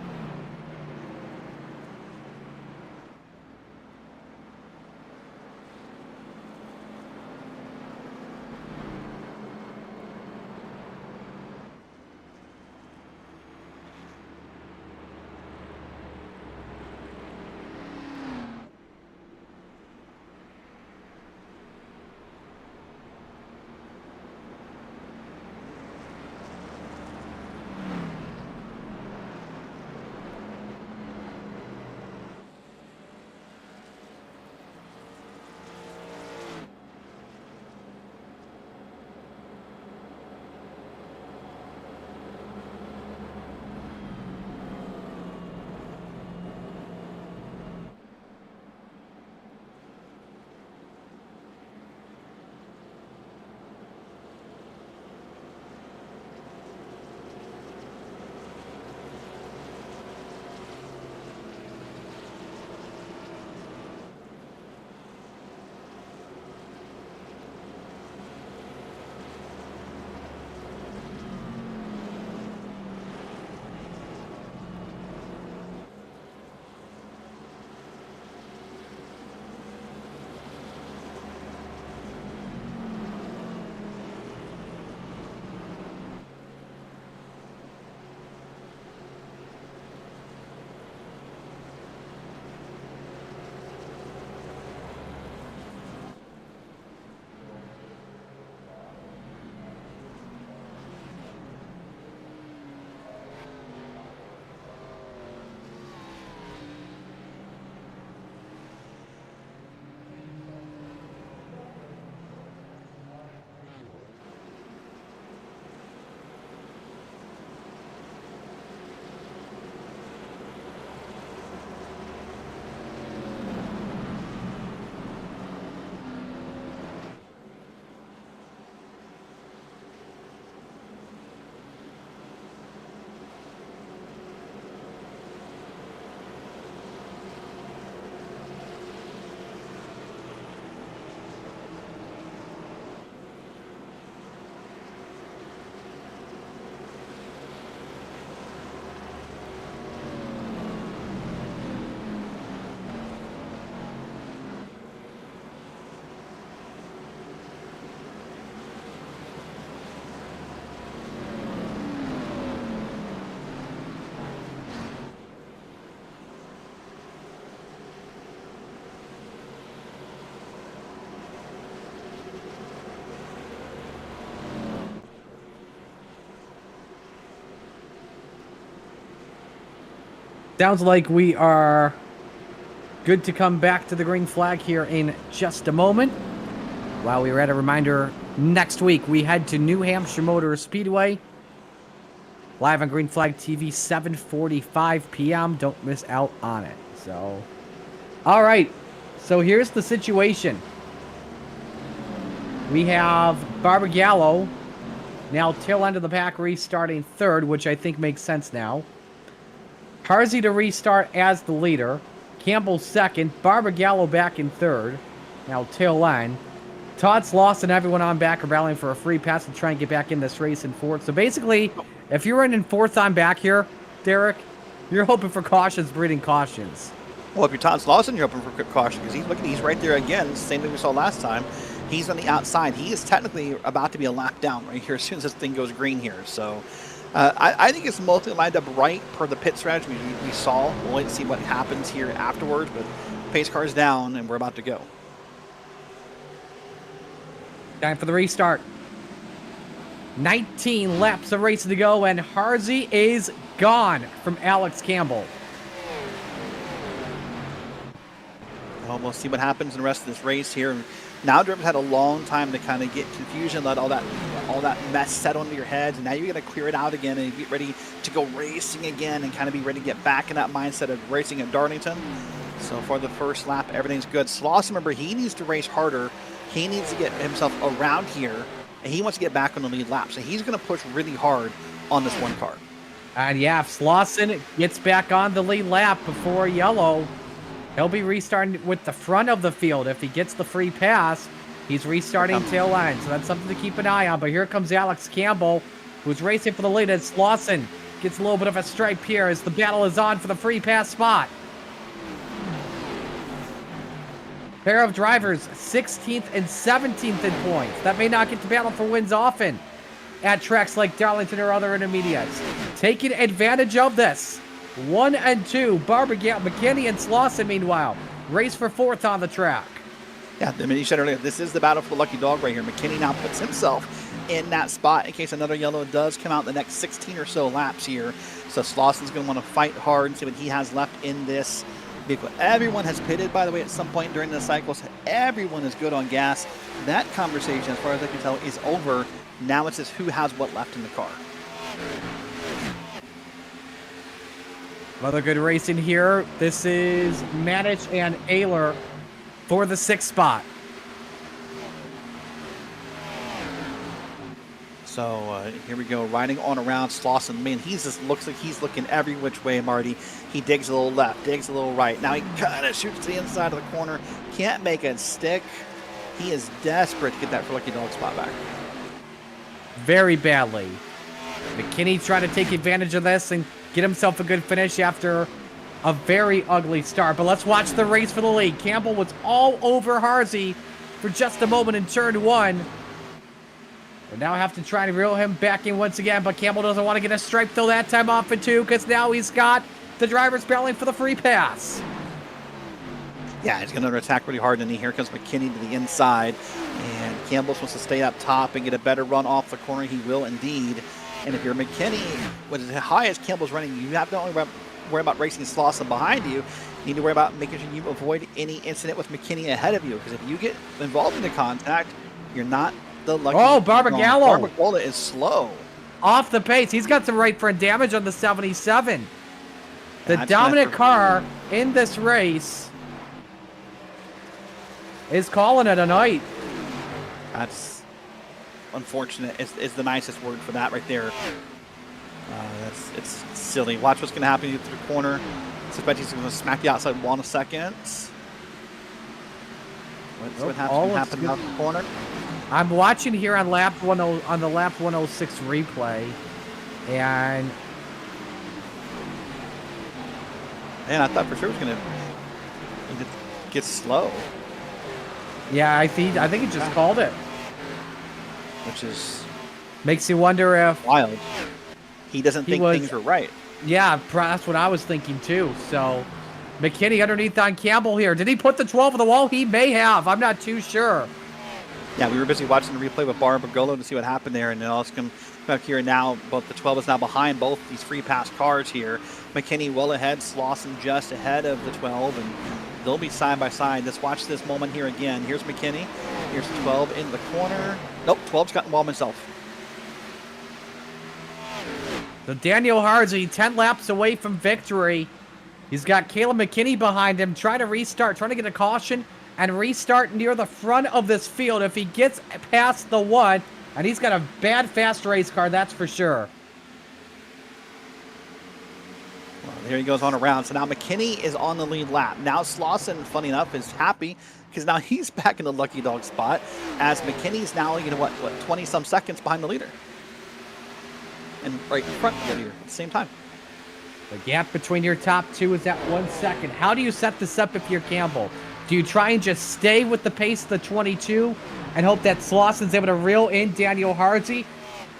Sounds like we are good to come back to the green flag here in just a moment. While we were at a reminder, next week we head to New Hampshire Motor Speedway. Live on Green Flag TV, 7:45 p.m. Don't miss out on it. So, all right. So here's the situation. We have Barbagallo now tail end of the pack restarting third, which I think makes sense now. Harzy to restart as the leader. Campbell second. Barbagallo back in third. Now tail end. Todd's lost and everyone on back are battling for a free pass to try and get back in this race in fourth. So basically, if you're running fourth on back here, Derek, you're hoping for cautions, breeding cautions. Well, if you're Todd Slauson, you're hoping for caution because he's right there again. Same thing we saw last time. He's on the outside. He is technically about to be a lap down right here as soon as this thing goes green here. So I think it's mostly lined up right per the pit strategy we saw. We'll wait and see what happens here afterwards. But pace car's down and we're about to go. Time for the restart. 19 laps of racing to go, and Harzy is gone from Alex Campbell. Well, we'll see what happens in the rest of this race here. Now drivers had a long time to kind of get confusion, let all that mess settle into your heads, and now you're going to clear it out again and get ready to go racing again and kind of be ready to get back in that mindset of racing at Darlington. So for the first lap, everything's good. Slauson, remember, he needs to race harder. He needs to get himself around here, and he wants to get back on the lead lap. So he's going to push really hard on this one car. And yeah, if Slauson gets back on the lead lap before yellow, he'll be restarting with the front of the field. If he gets the free pass, he's restarting tail line. So that's something to keep an eye on. But here comes Alex Campbell, who's racing for the lead as Slauson gets a little bit of a stripe here as the battle is on for the free pass spot. Pair of drivers, 16th and 17th in points. That may not get to battle for wins often at tracks like Darlington or other intermediates. Taking advantage of this. 1 and 2, Barbagallo, McKinney, and Slauson, meanwhile, race for fourth on the track. Yeah, I mean, you said earlier, this is the battle for the lucky dog right here. McKinney now puts himself in that spot in case another yellow does come out in the next 16 or so laps here. So Slauson's going to want to fight hard and see what he has left in this vehicle. Everyone has pitted, by the way, at some point during the cycle. So everyone is good on gas. That conversation, as far as I can tell, is over. Now it's just who has what left in the car. Another good racing here. This is Manich and Ayler for the 6th spot. So here we go, riding on around Slauson. Man, he just looks like he's looking every which way, Marty. He digs a little left, digs a little right. Now he kind of shoots to the inside of the corner. Can't make it stick. He is desperate to get that for lucky dog spot back. Very badly. McKinney trying to take advantage of this and get himself a good finish after a very ugly start. But let's watch the race for the lead. Campbell was all over Harzy for just a moment in turn 1. We now have to try to reel him back in once again, but Campbell doesn't want to get a stripe though that time off at 2 because now he's got the drivers battling for the free pass. Yeah, he's going to attack really hard, and here comes McKinney to the inside. And Campbell wants to stay up top and get a better run off the corner. He will indeed. And if you're McKinney, with as high as Campbell's running, you have to only worry about racing Slauson behind you. You need to worry about making sure you avoid any incident with McKinney ahead of you. Because if you get involved in the contact, you're not the lucky. Oh, Barbagallo. Barbagallo is slow. Off the pace. He's got some right front damage on the 77. The dominant car in this race is calling it a night. That's unfortunate is the nicest word for that right there. It's silly. Watch what's going to happen through the corner. Suspect he's going to smack the outside wall in a second. What happens out the corner? I'm watching here on lap 10 on the lap 106 replay, and man, I thought for sure it was going to get slow. Yeah, I think he just called it. Which is makes you wonder if wild. He doesn't think things were right. Yeah, that's what I was thinking too. So McKinney underneath on Campbell here. Did he put the 12 on the wall? He may have. I'm not too sure. Yeah, we were busy watching the replay with Barbagallo to see what happened there, and then all of a sudden Back here now, both the 12 is now behind both these free pass cars here. McKinney well ahead, Slauson just ahead of the 12, and they'll be side by side. Let's watch this moment here again. Here's McKinney. Here's the 12 in the corner. Nope, 12's got involved himself. So Daniel Hardsey, 10 laps away from victory. He's got Caleb McKinney behind him, trying to restart, trying to get a caution and restart near the front of this field. If he gets past the one, and he's got a bad fast race car, that's for sure. Well, there he goes on around. So now McKinney is on the lead lap. Now Slauson, funny enough, is happy because now he's back in the lucky dog spot as McKinney's now, 20-some seconds behind the leader. And right in front of the leader at the same time. The gap between your top two is at 1 second. How do you set this up if you're Campbell? Do you try and just stay with the pace of the 22 and hope that Slauson's able to reel in Daniel Hardsey?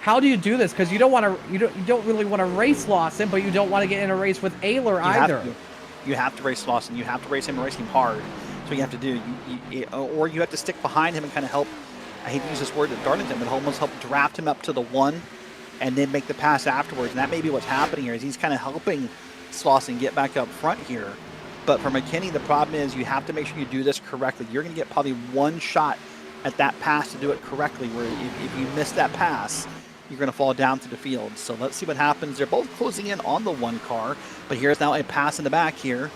How do you do this? Because you don't want to, you don't really want to race Slauson, but you don't want to get in a race with Ayler either. You have to race Slauson. You have to race him and race him hard. That's what you have to do. Or you have to stick behind him and kind of help. I hate to use this word at Darlington, but almost help draft him up to the one, and then make the pass afterwards. And that may be what's happening here. Is he's kind of helping Slauson get back up front here. But for McKinney, the problem is you have to make sure you do this correctly. You're going to get probably one shot at that pass to do it correctly, where if you miss that pass, you're going to fall down to the field. So let's see what happens. They're both closing in on the one car, but here's now a pass in the back here.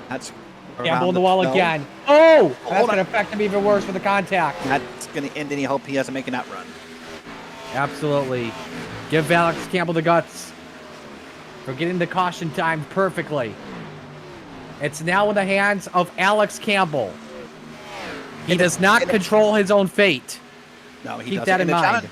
That's Campbell in the wall again. Oh! That's going to affect him even worse for the contact. That's going to end any hope he has of making that run. Absolutely. Give Alex Campbell the guts for getting the caution timed perfectly. It's now in the hands of Alex Campbell. He does not control his own fate. No, he doesn't. Keep that in mind.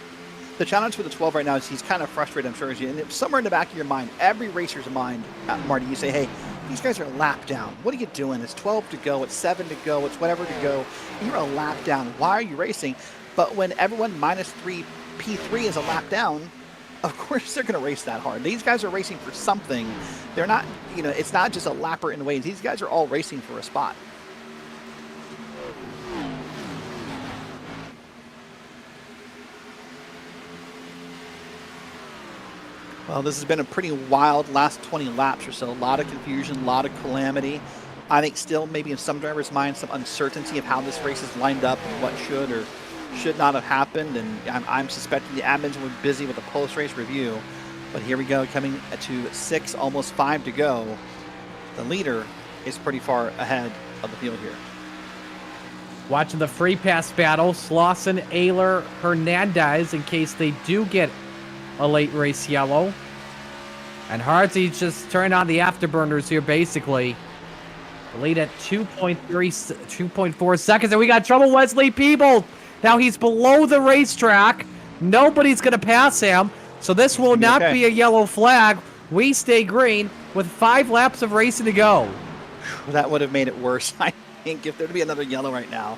The challenge for the 12 right now is he's kind of frustrated, I'm sure. And somewhere in the back of your mind, every racer's mind, Marty, you say, hey, these guys are a lap down. What are you doing? It's 12 to go. It's 7 to go. It's whatever to go. You're a lap down. Why are you racing? But when everyone minus 3 P3 is a lap down, of course they're going to race that hard. These guys are racing for something. They're not, it's not just a lapper in the ways. These guys are all racing for a spot. Well, this has been a pretty wild last 20 laps or so. A lot of confusion, a lot of calamity. I think still maybe in some drivers' minds some uncertainty of how this race is lined up and what should or should not have happened. And I'm suspecting the admins were busy with the post-race review. But here we go, coming to 6, almost 5 to go. The leader is pretty far ahead of the field here. Watching the free pass battle, Slauson, Ayler, Hernandez, in case they do get a late race yellow. And Hardsey just turned on the afterburners here, basically. The lead at 2.4 seconds, and we got trouble, Wesley Peebles. Now he's below the racetrack. Nobody's going to pass him, so this will not be a yellow flag. We stay green with 5 laps of racing to go. That would have made it worse. I think if there to be another yellow right now,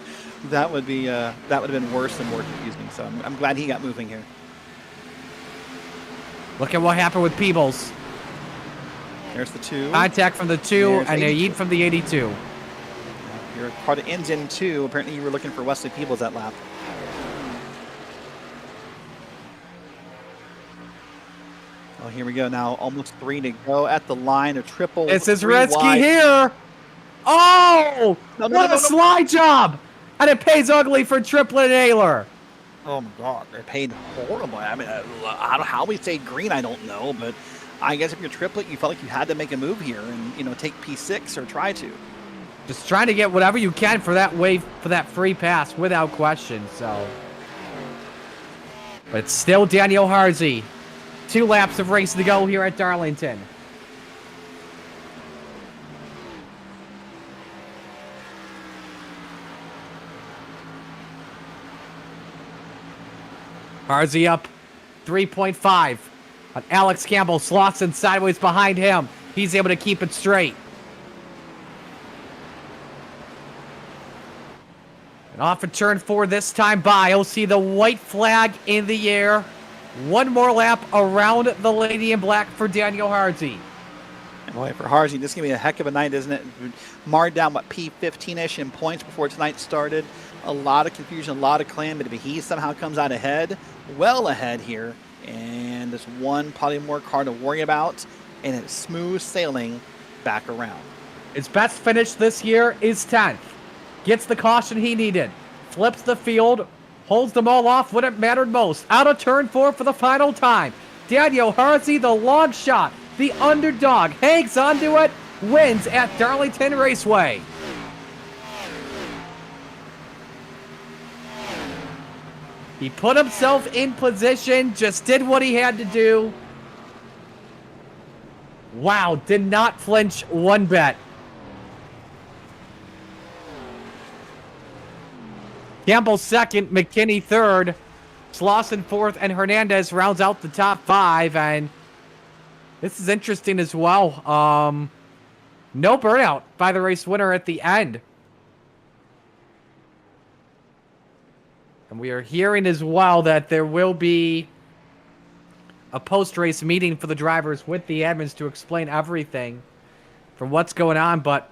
that would have been worse and more confusing. So I'm glad he got moving here. Look at what happened with Peebles. There's the 2. Contact from the 2 and a yeet from the 82. Your car that ends in 2. Apparently you were looking for Wesley Peebles that lap. Oh, here we go now. Almost 3 to go at the line. A triple. This is risky here. Oh! What a slide job! And it pays ugly for Triplett and Ayler. Oh my God, they're paid horribly. I mean, how we stayed green, I don't know, but I guess if you're Triplett, you felt like you had to make a move here and take P6 or try to. Just trying to get whatever you can for that wave, for that free pass, without question. So, but it's still Daniel Hardsey. 2 laps of race to go here at Darlington. Hardsey up 3.5 on Alex Campbell. Slauson sideways behind him. He's able to keep it straight. And off of turn 4 this time by. You'll see the white flag in the air. 1 more lap around the lady in black for Daniel Hardsey. Boy, for Harzy, this is going to be a heck of a night, isn't it? Marred down, P15-ish in points before tonight started. A lot of confusion, a lot of calamity, but he somehow comes out ahead, well ahead here. And there's one probably more car to worry about, and it's smooth sailing back around. His best finish this year is 10th. Gets the caution he needed. Flips the field, holds them all off when it mattered most. Out of turn 4 for the final time. Daniel Harzy, the long shot, the underdog, hangs onto it, wins at Darlington Raceway. He put himself in position, just did what he had to do. Wow, did not flinch one bit. Campbell second, McKinney third, Slauson fourth, and Hernandez rounds out the top 5. And this is interesting as well. No burnout by the race winner at the end. And we are hearing as well that there will be a post-race meeting for the drivers with the admins to explain everything from what's going on. But,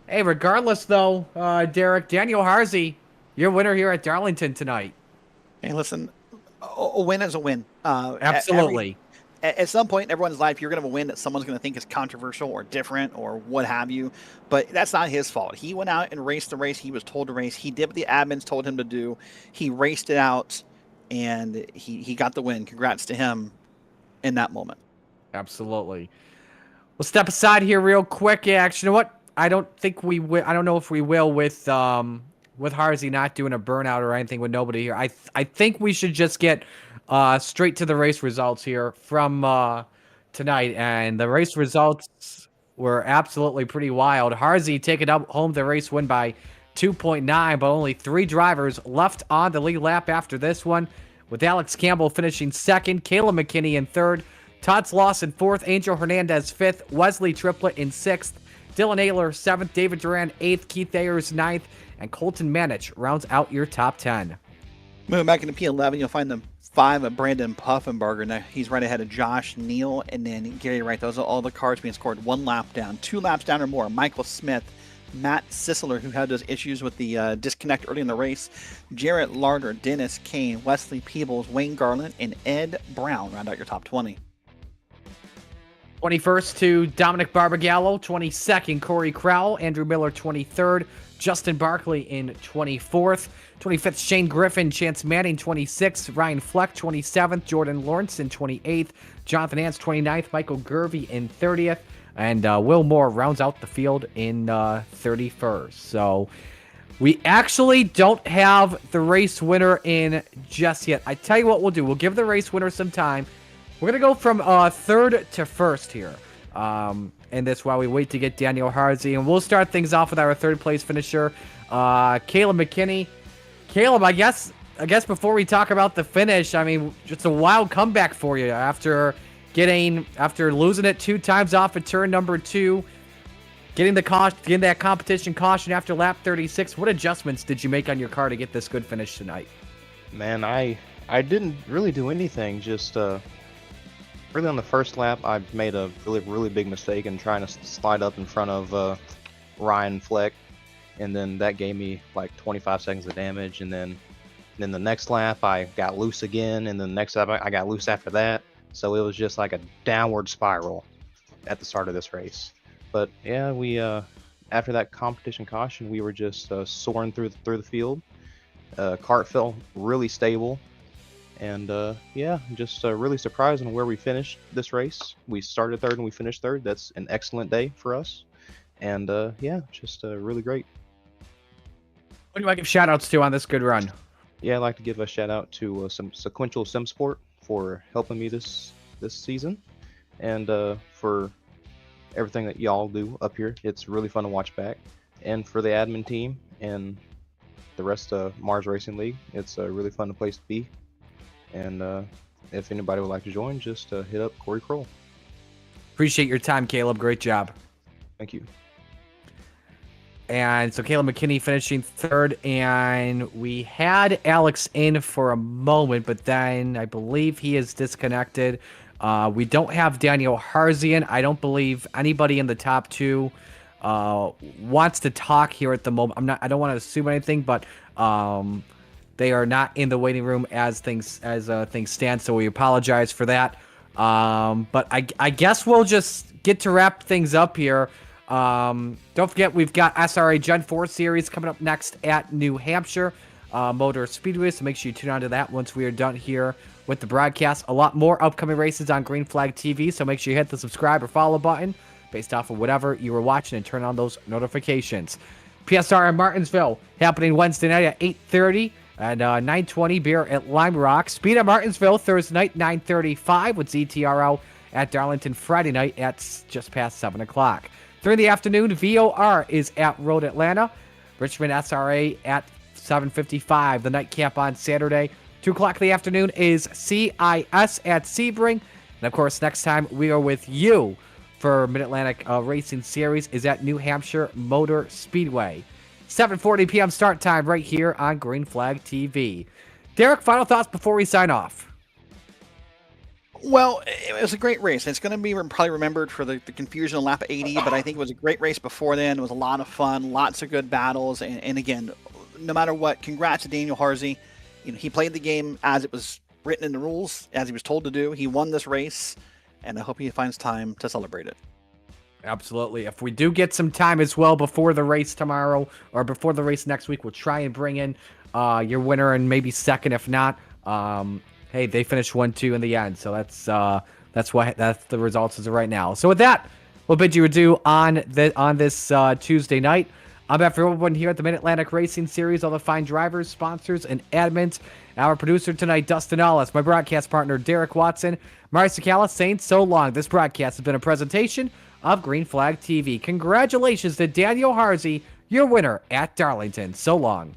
hey, regardless, though, Derek, Daniel Harzy, your winner here at Darlington tonight. Hey, listen, a win is a win. Absolutely. At some point in everyone's life, you're going to have a win that someone's going to think is controversial or different or what have you. But that's not his fault. He went out and raced the race he was told to race. He did what the admins told him to do. He raced it out, and he got the win. Congrats to him in that moment. Absolutely. We'll step aside here real quick. Yeah, actually, you know what? I don't think we will. I don't know if we will with Harzy not doing a burnout or anything with nobody here. I think we should just get straight to the race results here from tonight. And the race results were absolutely pretty wild. Harzy taking home the race win by 2.9, but only 3 drivers left on the lead lap after this one, with Alex Campbell finishing second, Caleb McKinney in third, Todd Slauson fourth, Angel Hernandez fifth, Wesley Triplett in sixth, Dylan Ayler seventh, David Duran eighth, Keith Ayers ninth, and Colton Manich rounds out your top 10. Moving back into P11, you'll find the 5 of Brandon Puffenberger. Now he's right ahead of Josh Neal and then Gary Wright. Those are all the cars being scored 1 lap down, 2 laps down or more. Michael Smith, Matt Sisler, who had those issues with the disconnect early in the race, Jarrett Larder, Dennis Kane, Wesley Peebles, Wayne Garland, and Ed Brown round out your top 20. 21st to Dominic Barbagallo, 22nd Corey Crowell, Andrew Miller 23rd, Justin Barkley in 24th, 25th Shane Griffin, Chance Manning 26th, Ryan Fleck 27th, Jordan Lawrence in 28th, Jonathan Ants 29th, Michael Gervey in 30th, and Will Moore rounds out the field in 31st. So we actually don't have the race winner in just yet. I tell you what we'll do. We'll give the race winner some time. We're going to go from third to first here. And that's why we wait to get Daniel Harzy. And we'll start things off with our third place finisher, Caleb McKinney. Caleb, I guess before we talk about the finish, I mean, just a wild comeback for you after losing it 2 times off at turn number 2, getting that competition caution after lap 36. What adjustments did you make on your car to get this good finish tonight? Man, I didn't really do anything. Just really on the first lap, I made a really big mistake in trying to slide up in front of Ryan Fleck, and then that gave me like 25 seconds of damage. And then the next lap I got loose again, and then the next lap I got loose after that. So it was just like a downward spiral at the start of this race. But yeah, we after that competition caution, we were just soaring through the field. Cart felt really stable. And yeah, just really surprised on where we finished this race. We started third and we finished third. That's an excellent day for us. And yeah, just really great. What do you want to give shout outs to on this good run? Yeah, I'd like to give a shout out to some Sequential Sim Sport for helping me this season, and for everything that y'all do up here. It's really fun to watch back. And for the admin team and the rest of Mars Racing League, it's a really fun place to be. And if anybody would like to join, just hit up Corey Kroll. Appreciate your time, Caleb. Great job. Thank you. And so Caleb McKinney finishing third, and we had Alex in for a moment, but then I believe he is disconnected. We don't have Daniel Harzian. I don't believe anybody in the top 2 wants to talk here at the moment. I don't want to assume anything, but they are not in the waiting room as things stand. So we apologize for that. But I guess we'll just get to wrap things up here. Don't forget, we've got SRA Gen 4 Series coming up next at New Hampshire Motor Speedways, so make sure you tune on to that once we are done here with the broadcast. A lot more upcoming races on Green Flag TV, so make sure you hit the subscribe or follow button based off of whatever you were watching and turn on those notifications. PSR in Martinsville happening Wednesday night at 8:30 and 9:20 beer at Lime Rock. Speed at Martinsville Thursday night 9:35 with ZTRO at Darlington Friday night at just past 7 o'clock. During the afternoon, VOR is at Road Atlanta. Richmond SRA at 7:55. The night camp on Saturday. 2 o'clock in the afternoon is CIS at Sebring. And, of course, next time we are with you for Mid-Atlantic Racing Series is at New Hampshire Motor Speedway. 7:40 p.m. start time right here on Green Flag TV. Derek, final thoughts before we sign off. Well, it was a great race. It's going to be probably remembered for the confusion on lap 80, but I think it was a great race before then. It was a lot of fun, lots of good battles, and again, no matter what, congrats to Daniel Harzy. He played the game as it was written in the rules, as he was told to do. He won this race, and I hope he finds time to celebrate it. Absolutely. If we do get some time as well before the race tomorrow or before the race next week, we'll try and bring in your winner and maybe second. If not, hey, they finished 1-2 in the end, so that's the results as of right now. So with that, we'll bid you adieu on this Tuesday night. On behalf of everyone here at the Mid-Atlantic Racing Series, all the fine drivers, sponsors, and admins, our producer tonight, Dustin Ellis, my broadcast partner, Derek Watson, Mari Sakala, saying so long. This broadcast has been a presentation of Green Flag TV. Congratulations to Daniel Harzy, your winner at Darlington. So long.